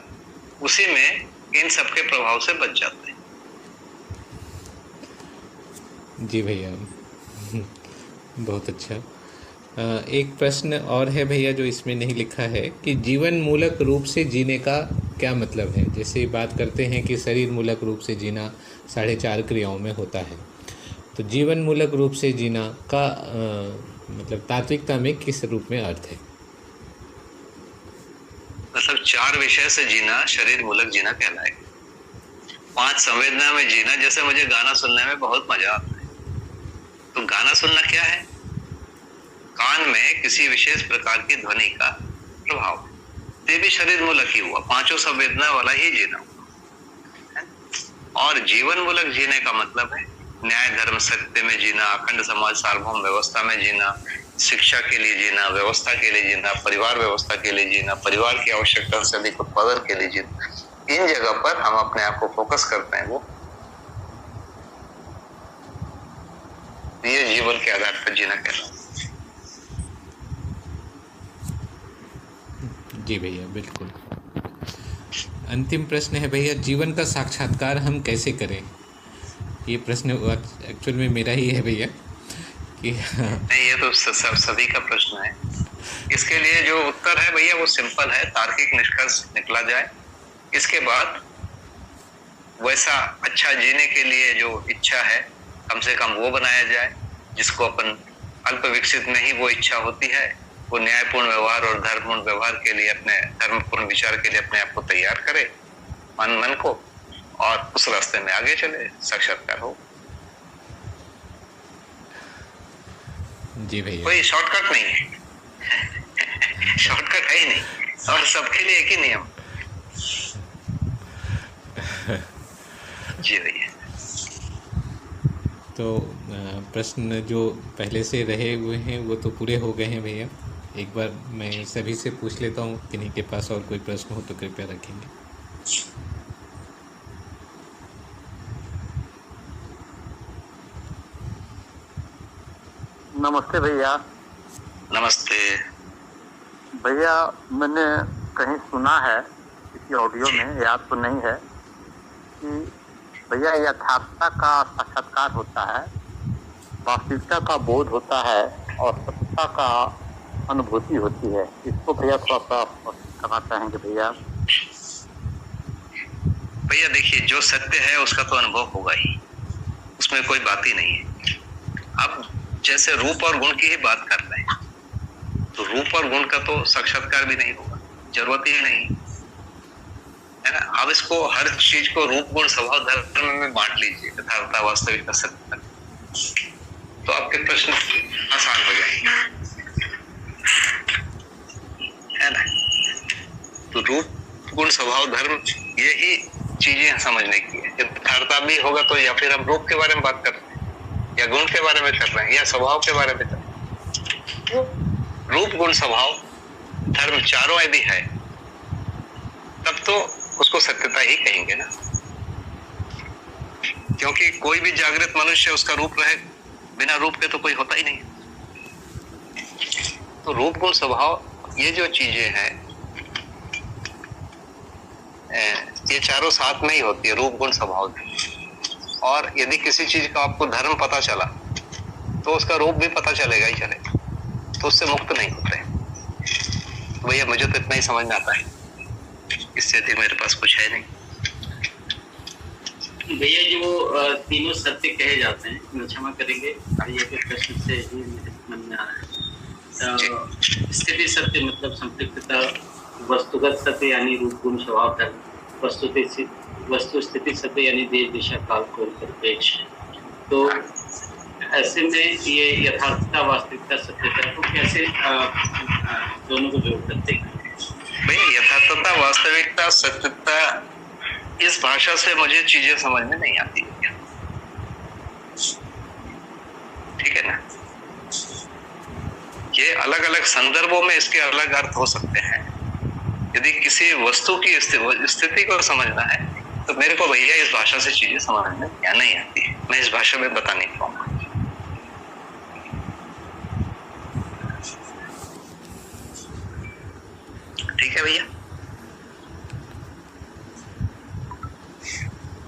उसी में इन सबके प्रभाव से बच जाते हैं। जी भैया, बहुत अच्छा। एक प्रश्न और है भैया जो इसमें नहीं लिखा है कि जीवन मूलक रूप से जीने का क्या मतलब है। जैसे बात करते हैं कि शरीर मूलक रूप से जीना 4.5 क्रियाओं में होता है, तो जीवन मूलक रूप से जीना का मतलब तात्विकता में किस रूप में अर्थ है? मतलब 4 विषय से जीना शरीर मूलक जीना कहलाएगा। 5 संवेदना में जीना, जैसे मुझे गाना सुनने में बहुत मजा आता है, तो गाना सुनना क्या है? कान में किसी विशेष प्रकार की ध्वनि का प्रभाव, ये भी शरीर मूलक ही हुआ, 5 संवेदना वाला ही जीना हुआ। और जीवन मूलक जीने का मतलब है न्याय धर्म सत्य में जीना, अखंड समाज सार्वभौम व्यवस्था में जीना, शिक्षा के लिए जीना, व्यवस्था के लिए जीना, परिवार व्यवस्था के लिए जीना, परिवार की आवश्यकता से अधिक उत्पादन के लिए जीना, इन जगह पर हम अपने आप को फोकस करते हैं, वो ये जीवन के आधार पर जीना कहलाता है। जी भैया, बिल्कुल। अंतिम प्रश्न है भैया, जीवन का साक्षात्कार हम कैसे करें? ये प्रश्न एक्चुअल में मेरा ही है भैया कि नहीं, ये तो सभी का प्रश्न है। इसके लिए जो उत्तर है भैया वो सिंपल है, तार्किक निष्कर्ष निकला जाए, इसके बाद वैसा अच्छा जीने के लिए जो इच्छा है कम से कम वो बनाया जाए, जिसको अपन अल्प विकसित में ही वो इच्छा होती है, वो न्यायपूर्ण व्यवहार और धर्मपूर्ण व्यवहार के लिए, अपने धर्मपूर्ण विचार के लिए अपने आप को तैयार करे, मन को, और उस रास्ते में आगे चले, साक्षात्कार हो। जी भैया, कोई शॉर्टकट नहीं है शॉर्टकट है ही नहीं, और सबके लिए एक ही नियम। जी भैया। तो प्रश्न जो पहले से रहे हुए हैं वो तो पूरे हो गए हैं भैया। एक बार मैं सभी से पूछ लेता हूँ, किन्हीं के पास और कोई प्रश्न हो तो कृपया रखेंगे। नमस्ते भैया। नमस्ते भैया, मैंने कहीं सुना है, किसी ऑडियो में, याद तो नहीं है, कि भैया यथार्थता का साक्षात्कार होता है, वास्तविकता का बोध होता है और सत्यता का अनुभूति होती है। इसको भैया थोड़ा सा करना चाहेंगे भैया। भैया देखिए, जो सत्य है उसका तो अनुभव होगा ही, उसमें कोई बात ही नहीं है। अब जैसे रूप और गुण की ही बात कर रहे हैं, तो रूप और गुण का तो साक्षात्कार भी नहीं होगा, जरूरत ही नहीं है ना। अब इसको हर चीज को रूप गुण स्वभाव धर्म में बांट लीजिए, यथार्थता वास्तविकता सत्य, तो आपके प्रश्न आसान हो जाएंगे, है ना। तो रूप गुण स्वभाव धर्म यही चीजें समझने की है। यथार्थता भी होगा तो या फिर हम रूप के बारे में बात कर रहे हैं, या गुण के बारे में कर रहे हैं, या स्वभाव के बारे में कर रहे हैं। रूप गुण स्वभाव धर्म चारों यदि है तब तो उसको सत्यता ही कहेंगे ना, क्योंकि कोई भी जागृत मनुष्य उसका रूप रहे, बिना रूप के तो कोई होता ही नहीं। तो रूप गुण स्वभाव ये जो चीजें हैं, ये चारों साथ में ही होती है, रूप गुण स्वभाव। और यदि किसी चीज का आपको धर्म पता चला तो उसका रूप भी पता चलेगा ही चलेगा, तो उससे मुक्त नहीं होते। तो भैया मुझे तो इतना ही समझ में आता है, इससे अधिक मेरे पास कुछ है नहीं। भैया जो तीनों सत्य कहे जाते हैं, मैं क्षमा करेंगे, भैया के प्रश्न से ही मेरे मन में आ रहा है। स्थिति सत्य मतलब संपृक्तता, वस्तुगत सत्य यानी रूप गुण स्वभाव धर्म, वस्तु स्थिति सत्य यानी देश दिशा काल को परिप्रेक्ष। तो ऐसे में ये यथार्थता वास्तविकता सत्यता को कैसे दोनों को जोड़ करते हैं? भाई यथार्थता वास्तविकता सत्यता, इस भाषा से मुझे चीजें समझ में नहीं आती, ठीक है ना। ये अलग अलग संदर्भों में इसके अलग अर्थ हो सकते हैं। यदि किसी वस्तु की स्थिति को समझना है तो मेरे को भैया इस भाषा से चीजें समझ में या नहीं आती है, मैं इस भाषा में बता नहीं पाऊंगा। ठीक है भैया।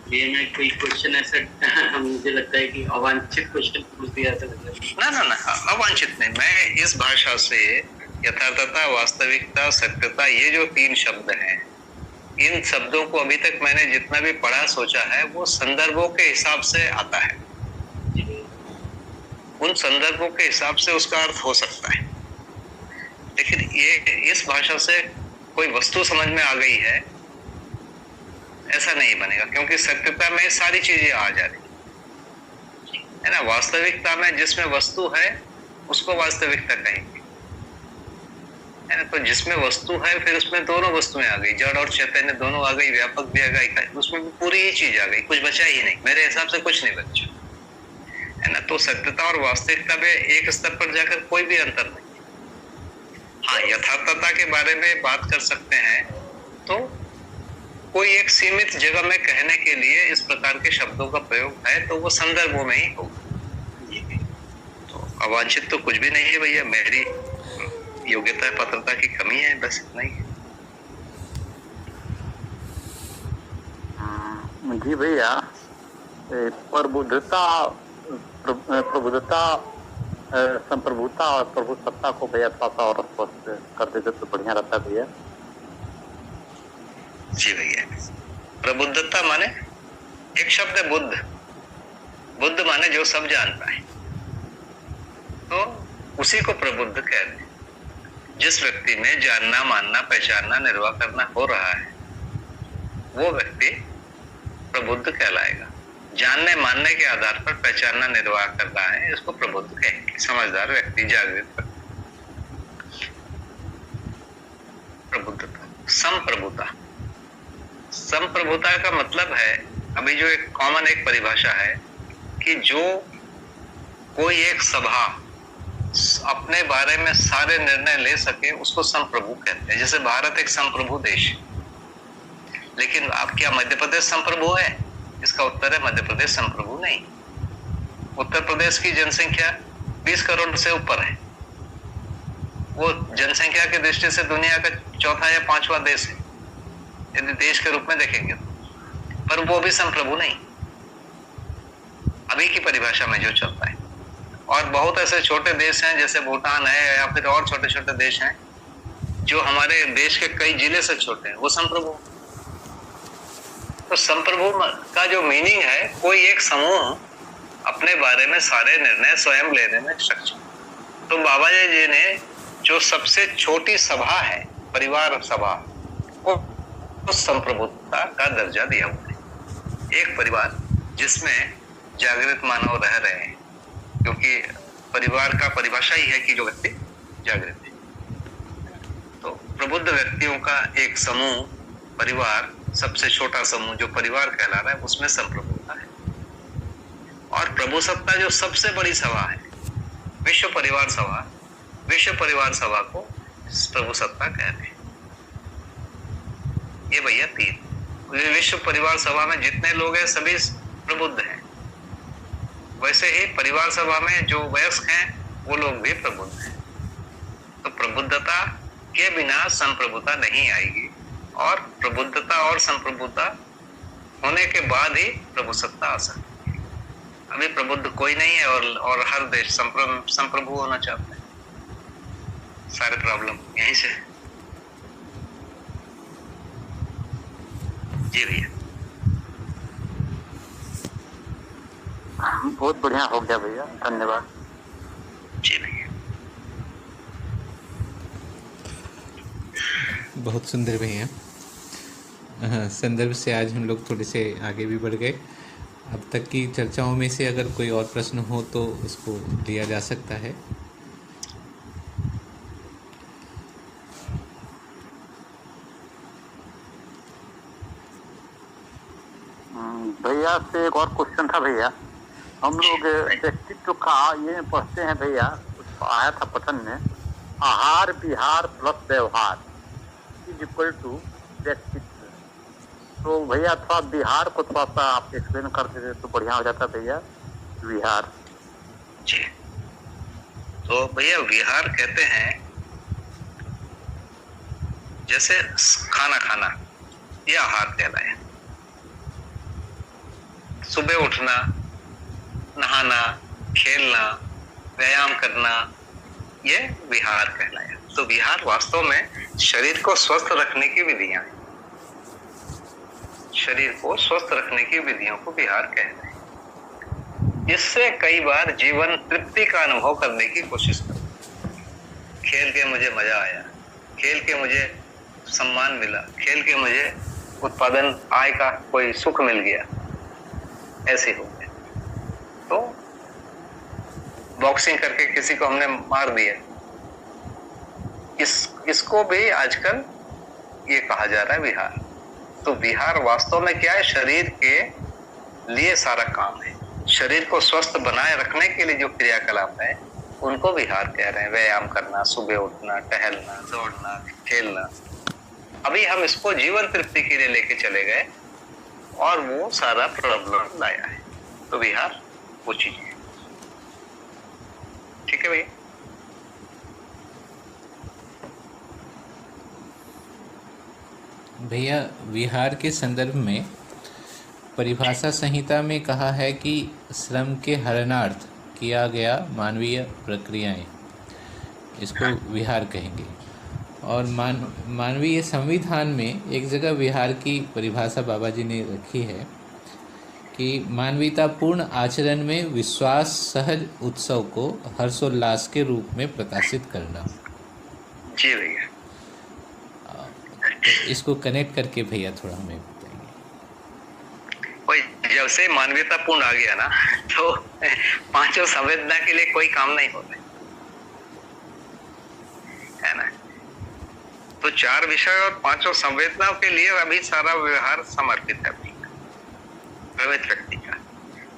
ये मैं कोई क्वेश्चन ऐसा मुझे लगता है कि अवांछित क्वेश्चन पूछ दिया था। ना अवांछित नहीं। मैं इस भाषा से यथार्थता वास्तविकता सत्यता, ये जो तीन शब्द हैं, इन शब्दों को अभी तक मैंने जितना भी पढ़ा सोचा है वो संदर्भों के हिसाब से आता है। उन संदर्भों के हिसाब से उसका अर्थ हो सकता है, लेकिन ये इस भाषा से कोई वस्तु समझ में आ गई है ऐसा नहीं बनेगा, क्योंकि सत्यता में सारी चीजें आ जा रही है ना। वास्तविकता में जिसमें वस्तु है उसको वास्तविकता कहेंगे, है ना। तो जिसमें वस्तु है फिर उसमें दोनों वस्तुएं आ गई, जड़ और चैतन्य दोनों आ गई, व्यापक भी आ गई, उसमें पूरी ही चीज आ गई, कुछ बचा ही नहीं। मेरे हिसाब से कुछ नहीं बचा, है ना। तो सत्यता और वास्तविकता में एक स्तर पर जाकर कोई भी अंतर नहीं। हाँ, यथार्थता के बारे में बात कर सकते हैं तो कोई एक सीमित जगह में कहने के लिए इस प्रकार के शब्दों का प्रयोग है तो वो संदर्भों में ही होगा। तो अवांछित तो कुछ भी नहीं है भैया, मेरी योग्यता पात्रता की कमी है, बस इतना ही है। जी भैया, प्रबुद्धता संप्रभुता और प्रभु सत्ता को भैया थोड़ा सा और स्पष्ट कर देते तो बढ़िया रहता भैया। जी भैया, प्रबुद्धता माने एक शब्द है बुद्ध। बुद्ध माने जो सब जानता है, तो उसी को प्रबुद्ध कहते हैं। जिस व्यक्ति में जानना, मानना, पहचानना, निर्वाह करना हो रहा है वो व्यक्ति प्रबुद्ध कहलाएगा। जानने मानने के आधार पर पहचानना, निर्वाह कर रहा है, इसको प्रबुद्ध कहेंगे। समझदार व्यक्ति, जागृत। प्रबुद्धता, संप्रभुता। संप्रभुता का मतलब है, अभी जो एक कॉमन एक परिभाषा है कि जो कोई एक सभा अपने बारे में सारे निर्णय ले सके उसको संप्रभु कहते हैं। जैसे भारत एक संप्रभु देश, लेकिन आप क्या मध्य प्रदेश संप्रभु है? इसका उत्तर है मध्य प्रदेश संप्रभु नहीं। उत्तर प्रदेश की जनसंख्या 20 करोड़ से ऊपर है। वो जनसंख्या की दृष्टि से दुनिया का चौथा या पांचवा देश है यदि देश के रूप में देखेंगे तो, पर वो भी संप्रभु नहीं अभी की परिभाषा में जो चलता है। और बहुत ऐसे छोटे देश हैं जैसे भूटान है या फिर और छोटे छोटे देश हैं जो हमारे देश के कई जिले से छोटे हैं, वो संप्रभु। तो संप्रभु का जो मीनिंग है, कोई एक समूह अपने बारे में सारे निर्णय स्वयं लेने में सक्षम। तो बाबा जी ने जो सबसे छोटी सभा है, परिवार सभा, वो संप्रभुता का दर्जा दिया हुआ है। एक परिवार जिसमें जागृत मानव रह रहे हैं, क्योंकि परिवार का परिभाषा ही है कि जो व्यक्ति जागृत है। तो प्रबुद्ध व्यक्तियों का एक समूह, परिवार, सबसे छोटा समूह जो परिवार कहला रहा है, उसमें संप्रभुता है। और प्रभु सत्ता जो सबसे बड़ी सभा है, विश्व परिवार सभा, विश्व परिवार सभा को प्रभु सत्ता कहते हैं। ये भैया तीन। विश्व परिवार सभा में जितने लोग हैं सभी प्रबुद्ध हैं। वैसे ही परिवार सभा में जो वयस्क हैं वो लोग भी प्रबुद्ध हैं। तो प्रबुद्धता के बिना संप्रभुता नहीं आएगी, और प्रबुद्धता और संप्रभुता होने के बाद ही प्रभु सत्ता आ सकती है। अभी प्रबुद्ध कोई नहीं है और हर देश संप्रभु होना चाहता है। सारे प्रॉब्लम यहीं से। जी भैया, बहुत बढ़िया हो गया भैया, धन्यवाद। जी भैया, बहुत सुंदर भैया। संदर्भ से आज हम लोग थोड़े से आगे भी बढ़ गए। अब तक की चर्चाओं में से अगर कोई और प्रश्न हो तो उसको लिया जा सकता है। भैया से एक और क्वेश्चन था भैया। हम लोग व्यक्तित्व का ये पढ़ते हैं भैया, कुछ आया था पठन में, आहार विहार प्लस व्यवहार इज इक्वल टू व्यक्तित्व। तो भैया थोड़ा विहार को थोड़ा सा आप एक्सप्लेन कर देते तो बढ़िया हो जाता भैया। विहार जी, तो भैया विहार कहते हैं जैसे खाना खाना, ये आहार कहलाए। सुबह उठना, नहाना, खेलना, व्यायाम करना, ये विहार कहलाया। तो विहार वास्तव में शरीर को स्वस्थ रखने की विधियां हैं। शरीर को स्वस्थ रखने की विधियों को विहार कहते हैं। इससे कई बार जीवन तृप्ति का अनुभव करने की कोशिश करते। खेल के मुझे मजा आया, खेल के मुझे सम्मान मिला, खेल के मुझे उत्पादन आय का कोई सुख मिल गया, ऐसे हो गए। तो बॉक्सिंग करके किसी को हमने मार दिया, इसको भी आजकल ये कहा जा रहा है विहार। तो विहार वास्तव में क्या है? शरीर के लिए सारा काम है। शरीर को स्वस्थ बनाए रखने के लिए जो क्रियाकलाप है उनको विहार कह रहे हैं। व्यायाम करना, सुबह उठना, टहलना, दौड़ना, खेलना। अभी हम इसको जीवन तृप्ति के लिए लेके चले गए और वो सारा प्रॉब्लम लाया है। तो विहार वो चीज है। ठीक है भैया। भैया, विहार के संदर्भ में परिभाषा संहिता में कहा है कि श्रम के हरणार्थ किया गया मानवीय प्रक्रियाएं, इसको विहार कहेंगे। और मानवीय संविधान में एक जगह विहार की परिभाषा बाबा जी ने रखी है कि मानवीयतापूर्ण आचरण में विश्वास सहज उत्सव को हर्षोल्लास के रूप में प्रकाशित करना। जी भैया। तो इसको कनेक्ट करके भैया थोड़ा हमें बताएंगे। वही, जब से मानवीयतापूर्ण आ गया ना तो पांचों संवेदना के लिए कोई काम नहीं होता है ना। तो चार विषय और पांचों संवेदनाओं के लिए अभी सारा व्यवहार समर्पित है। भ्रमित व्यक्ति का,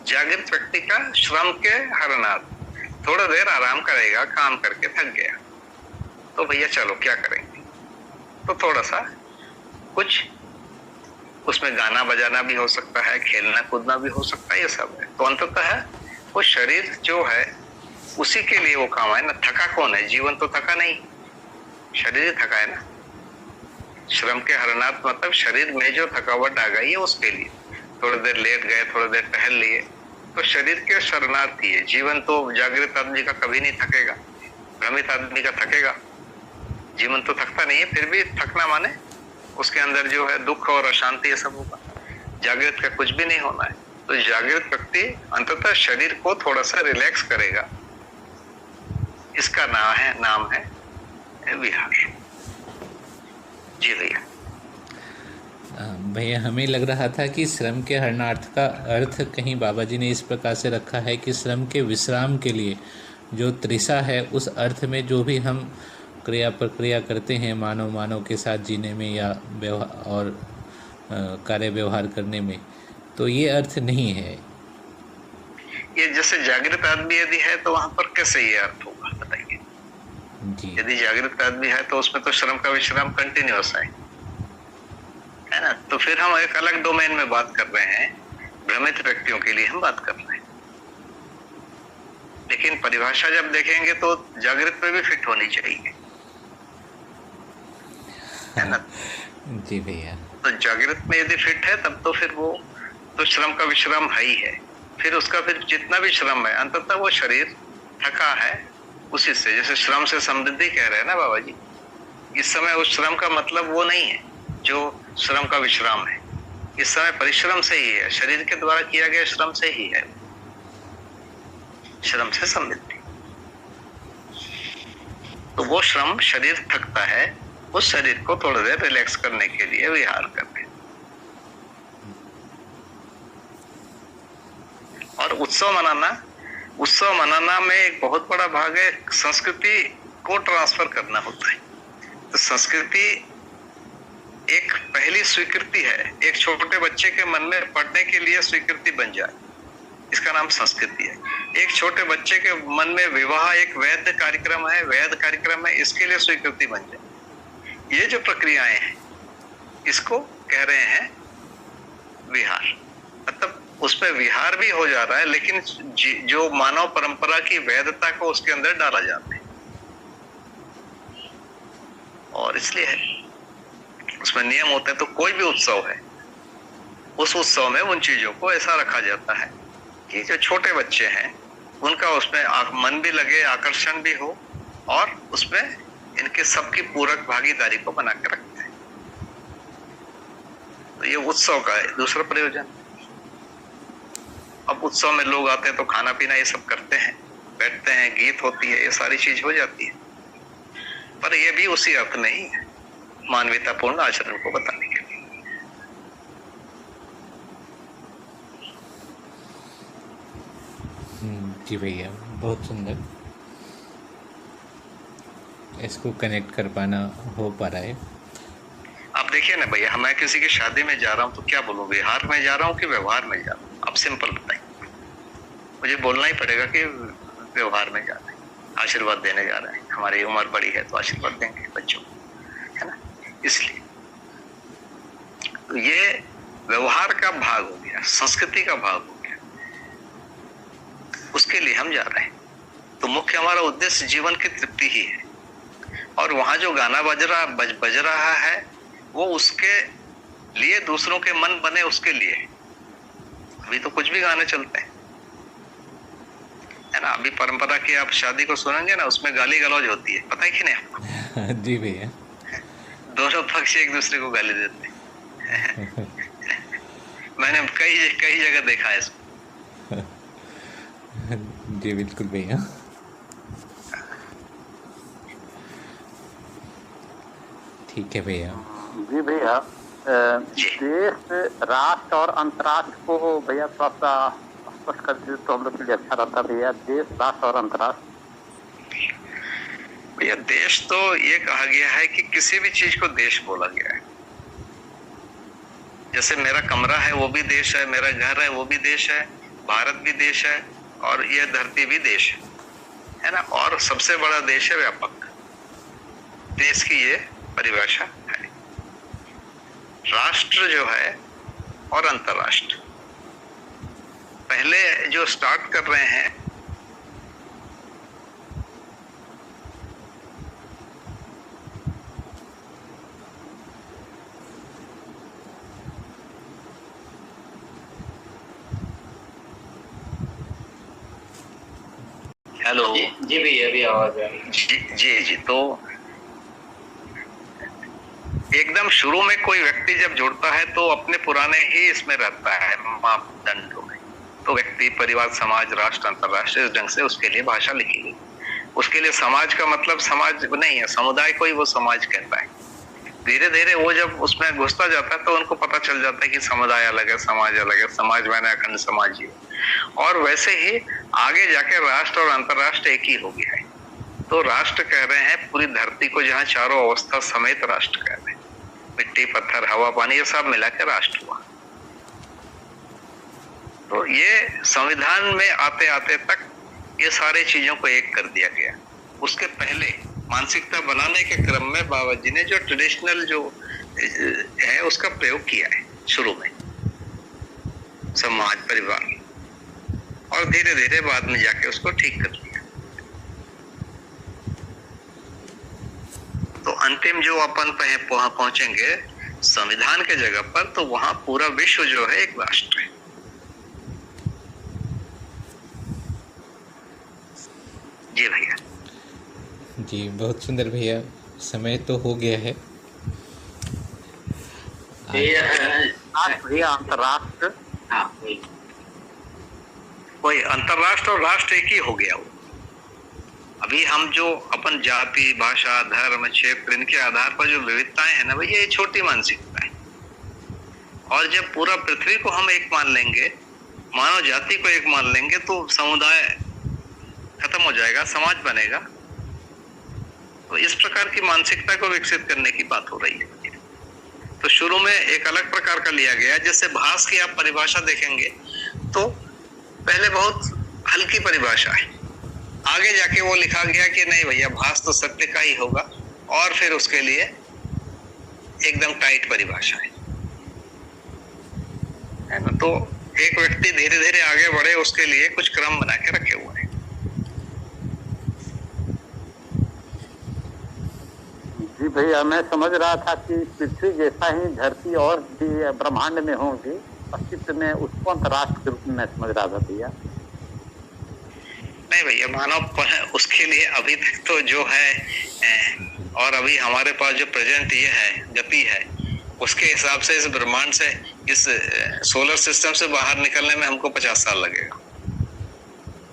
जागृत व्यक्ति का श्रम के हरणार्थ थोड़ा देर आराम करेगा, काम करके थक गया तो भैया चलो क्या करेंगे, तो थोड़ा सा कुछ उसमें गाना बजाना भी हो सकता है, खेलना कूदना भी हो सकता है, ये सब है। तो अंततः वो शरीर जो है उसी के लिए वो काम है ना। थका कौन है? जीवन तो थका नहीं, शरीर ही थका है ना। श्रम के हरणार्थ मतलब शरीर में जो थकावट आ गई है उसके लिए थोड़ी देर लेट गए, थोड़ी देर टहल लिए, तो शरीर के शरणार्थी है। जीवन तो जागृत आदमी का कभी नहीं थकेगा, भ्रमित आदमी का थकेगा। जीवन तो थकता नहीं है, फिर भी थकना माने उसके अंदर जो है दुख और अशांति ये सब होगा। जागृत का कुछ भी नहीं होना है। तो जागृत व्यक्ति अंततः शरीर को थोड़ा सा रिलैक्स करेगा, इसका नाम है विहार। जी भैया। भैया, हमें लग रहा था कि श्रम के हरणार्थ का अर्थ कहीं बाबा जी ने इस प्रकार से रखा है कि श्रम के विश्राम के लिए जो तृषा है, उस अर्थ में जो भी हम क्रिया प्रक्रिया करते हैं मानव के साथ जीने में या व्यवहार और कार्य व्यवहार करने में, तो ये अर्थ नहीं है। ये जैसे जागृत आदमी यदि है तो वहां पर कैसे ये अर्थ होगा बताइए जी। यदि जागृत आदमी है तो उसमें तो श्रम का विश्राम कंटिन्यूअस है ना। तो फिर हम एक अलग डोमेन में बात कर रहे हैं, भ्रमित व्यक्तियों के लिए हम बात कर रहे हैं। लेकिन परिभाषा जब देखेंगे तो जागृत में भी फिट होनी चाहिए, है ना। जी भैया। तो जागृत में यदि फिट है तब तो फिर वो तो श्रम का विश्राम है ही है। फिर उसका फिर जितना भी श्रम है अंततः वो शरीर थका है उसी से। जैसे श्रम से समृद्धि कह रहे हैं ना बाबा जी, इस समय उस श्रम का मतलब वो नहीं है जो श्रम का विश्राम है। इस समय परिश्रम से ही है, शरीर के द्वारा किया गया श्रम से ही है, श्रम से समृद्धि। तो वो श्रम शरीर थकता है, उस शरीर को थोड़ी देर रिलैक्स करने के लिए विहार करते हैं। और उत्सव मनाना में एक बहुत बड़ा भाग है संस्कृति को ट्रांसफर करना होता है। तो संस्कृति एक पहली स्वीकृति है, एक छोटे बच्चे के मन में पढ़ने के लिए स्वीकृति बन जाए, इसका नाम संस्कृति है। एक छोटे बच्चे के मन में विवाह एक वैध कार्यक्रम है, इसके लिए स्वीकृति बन जाए। ये जो प्रक्रियाएं हैं इसको कह रहे हैं विहार। मतलब उसमें विहार भी हो जा रहा है, लेकिन जो मानव परंपरा की वैधता को उसके अंदर डाला जाता है। और इसलिए उसमें नियम होते हैं। तो कोई भी उत्सव है, उस उत्सव में उन चीजों को ऐसा रखा जाता है कि जो छोटे बच्चे हैं उनका उसमें मन भी लगे, आकर्षण भी हो, और उसमें इनके सबकी पूरक भागीदारी को बना के रखते हैं। तो ये उत्सव का है दूसरा प्रयोजन। अब उत्सव में लोग आते हैं तो खाना पीना ये सब करते हैं, बैठते हैं, गीत होती है, ये सारी चीज हो जाती है, पर ये भी उसी अर्थ नहीं है मानवीयतापूर्ण आचरण को बताने के लिए। जी भैया, बहुत सुंदर, इसको कनेक्ट कर पाना हो पा रहा है। आप देखिए ना भैया, मैं किसी की शादी में जा रहा हूँ तो क्या बोलूँ, विहार में जा रहा हूँ कि व्यवहार में जा रहा हूँ? आप सिंपल बताइए। मुझे बोलना ही पड़ेगा कि व्यवहार में जा रहे हैं, आशीर्वाद देने जा रहे हैं, हमारी उम्र बड़ी है तो आशीर्वाद देंगे बच्चों को, है ना। इसलिए तो ये व्यवहार का भाग हो गया, संस्कृति का भाग हो गया, उसके लिए हम जा रहे हैं। तो मुख्य हमारा उद्देश्य जीवन की तृप्ति ही है। और वहां जो गाना बज रहा है वो उसके लिए, दूसरों के मन बने उसके लिए। अभी तो कुछ भी गाने चलते हैं, है ना। अभी परंपरा की आप शादी को सुनेंगे ना, उसमें गाली गलौज होती है, पता है कि नहीं आपको? जी भैया। दोनों पक्ष एक दूसरे को गाली देते हैं। मैंने कई जगह देखा है इसको। जी बिल्कुल भैया। ठीक है भैया। जी भैया, देश, राष्ट्र और अंतर्राष्ट्र को भैया थोड़ा सा स्पष्ट कर दीजिए तो हम लोग के लिए अच्छा रहता भैया। देश, राष्ट्र और अंतर्राष्ट्र। भैया देश तो ये कहा गया है कि किसी भी चीज को देश बोला गया है। जैसे मेरा कमरा है वो भी देश है, मेरा घर है वो भी देश है, भारत भी देश है, और ये धरती भी देश है ना। और सबसे बड़ा देश है व्यापक। देश की ये परिभाषा है। राष्ट्र जो है और अंतर्राष्ट्र, पहले जो स्टार्ट कर रहे हैं हेलो जी भैया, अभी आवाज आ रही है। जी तो एकदम शुरू में कोई व्यक्ति जब जुड़ता है तो अपने पुराने ही इसमें रहता है मापदंडों में। तो व्यक्ति, परिवार, समाज, राष्ट्र, अंतर्राष्ट्रीय, इस ढंग से उसके लिए भाषा लिखी गई। उसके लिए समाज का मतलब समाज नहीं है, समुदाय को ही वो समाज कहता है। धीरे धीरे वो जब उसमें घुसता जाता है तो उनको पता चल जाता है कि समुदाय अलग है, समाज अलग है, समाज मैंने अखंड समाज ही है। और वैसे ही आगे जाके राष्ट्र और अंतर्राष्ट्र एक ही हो गया है। तो राष्ट्र कह रहे हैं पूरी धरती को, जहाँ चारों अवस्था समेत राष्ट्र कह रहे हैं। मिट्टी, पत्थर, हवा, पानी, ये सब मिला के राष्ट्र हुआ। तो ये संविधान में आते आते तक ये सारी चीजों को एक कर दिया गया। उसके पहले मानसिकता बनाने के क्रम में बाबा जी ने जो ट्रेडिशनल जो है उसका प्रयोग किया है शुरू में, समाज, परिवार, और धीरे धीरे बाद में जाके उसको ठीक कर दिया। तो अंतिम जो अपन पहुंचेंगे संविधान के जगह पर, तो वहां पूरा विश्व जो है एक राष्ट्र है। जी भैया। जी बहुत सुंदर भैया। समय तो हो गया है। भैया अंतर्राष्ट्र, हाँ वही अंतर्राष्ट्र और राष्ट्र एक ही हो गया वो। अभी हम जो अपन जाति, भाषा, धर्म, क्षेत्र, इनके आधार पर जो विविधताएं हैं ना भैया, ये छोटी मानसिकता है। और जब पूरा पृथ्वी को हम एक मान लेंगे, मानव जाति को एक मान लेंगे, तो समुदाय खत्म हो जाएगा, समाज बनेगा। तो इस प्रकार की मानसिकता को विकसित करने की बात हो रही है। तो शुरू में एक अलग प्रकार का लिया गया। जैसे भास की आप परिभाषा देखेंगे तो पहले बहुत हल्की परिभाषा है, आगे जाके वो लिखा गया कि नहीं भैया भास तो सत्य का ही होगा, और फिर उसके लिए एकदम टाइट परिभाषा है ना। तो एक व्यक्ति धीरे धीरे आगे बढ़े, उसके लिए कुछ क्रम बना के रखे हुए हैं। जी भैया, मैं समझ रहा था कि पृथ्वी जैसा ही धरती और भी ब्रह्मांड में होंगी अस्तित्व में, उसको अंतर्राष्ट्र के रूप में समझ रहा था भैया। नहीं भैया, मानव उसके लिए अभी तक तो जो है, और अभी हमारे पास जो प्रेजेंट ये है गति है, उसके हिसाब से इस ब्रह्मांड से, इस सोलर सिस्टम से बाहर निकलने में हमको 50 साल लगेगा।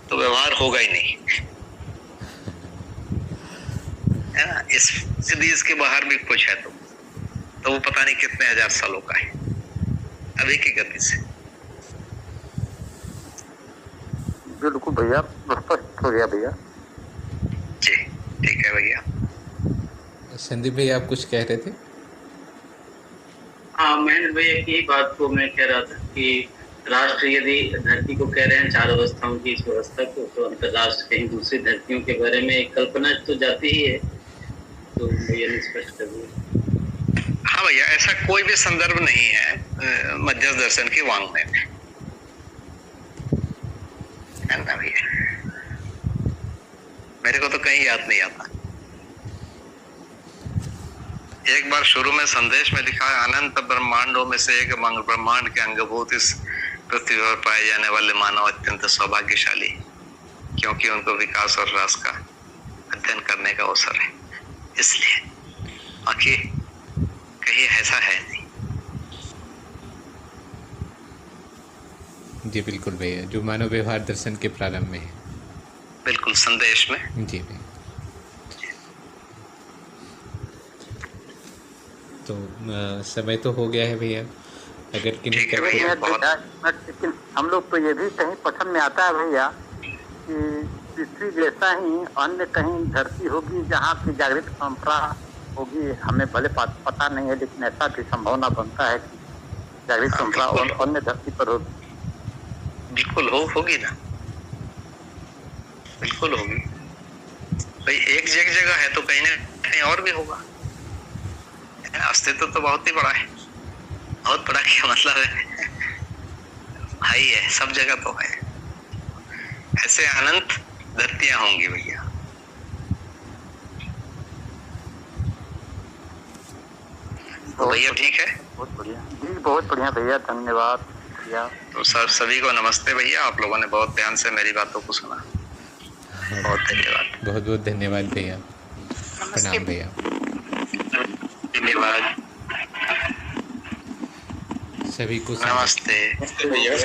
तो व्यवहार होगा ही नहीं, है ना। इस सीरीज के बाहर भी कुछ है तो वो पता नहीं कितने हजार सालों का है अभी की गति से। बिल्कुल भैया, स्पष्ट हो गया भैया। जी ठीक है भैया। संदीप भैया आप कुछ कह रहे थे? हाँ, मैंने भैया की बात को मैं कह रहा था कि राष्ट्र यदि धरती को कह रहे हैं 4 अवस्थाओं की इस व्यवस्था को, तो अंतरराष्ट्र कहीं दूसरी धरतियों के बारे में एक कल्पना तो जाती ही है। तो भैया स्पष्ट कर दिया। हाँ भैया, ऐसा कोई भी संदर्भ नहीं है मध्यस्थ दर्शन की वाङ्मय में, है ना भैया? मेरे को तो कहीं याद नहीं आता। एक बार शुरू में संदेश में लिखा है, अनंत ब्रह्मांडों में से एक ब्रह्मांड के अंगभूत इस पृथ्वी पर पाए जाने वाले मानव अत्यंत सौभाग्यशाली, क्योंकि उनको विकास और ह्रास का अध्ययन करने का अवसर है। इसलिए बाकी कहीं ऐसा है नहीं। जी बिल्कुल भैया, जो मानव व्यवहार दर्शन के प्रारंभ में है, बिल्कुल संदेश में। जी भैया। तो समय तो हो गया है भैया, अगर किन्हीं ठीक है भैया, लेकिन हम लोग तो ये भी कहीं पसंद में आता है भैया कि पृथ्वी जैसा ही अन्य कहीं धरती होगी जहाँ की जागृत परंपरा होगी। हमें भले पता नहीं है, लेकिन ऐसा भी संभावना बनता है कि जागृत परंपरा और अन्य धरती पर होगी। बिल्कुल होगी ना, बिल्कुल होगी भाई। एक जगह है तो कहीं ना कहीं और भी होगा। अस्तित्व तो बहुत ही बड़ा है। बहुत बड़ा क्या मतलब है, भाई है, सब जगह तो है। ऐसे अनंत धरतियां होंगी भैया। तो भैया ठीक है, बहुत बढ़िया जी, बहुत बढ़िया भैया, धन्यवाद भैया। तो सभी को नमस्ते भैया। आप लोगों ने बहुत ध्यान से मेरी बातों को सुना, बहुत धन्यवाद। बहुत बहुत धन्यवाद भैया, प्रणाम भैया, धन्यवाद। सभी को नमस्ते भैया।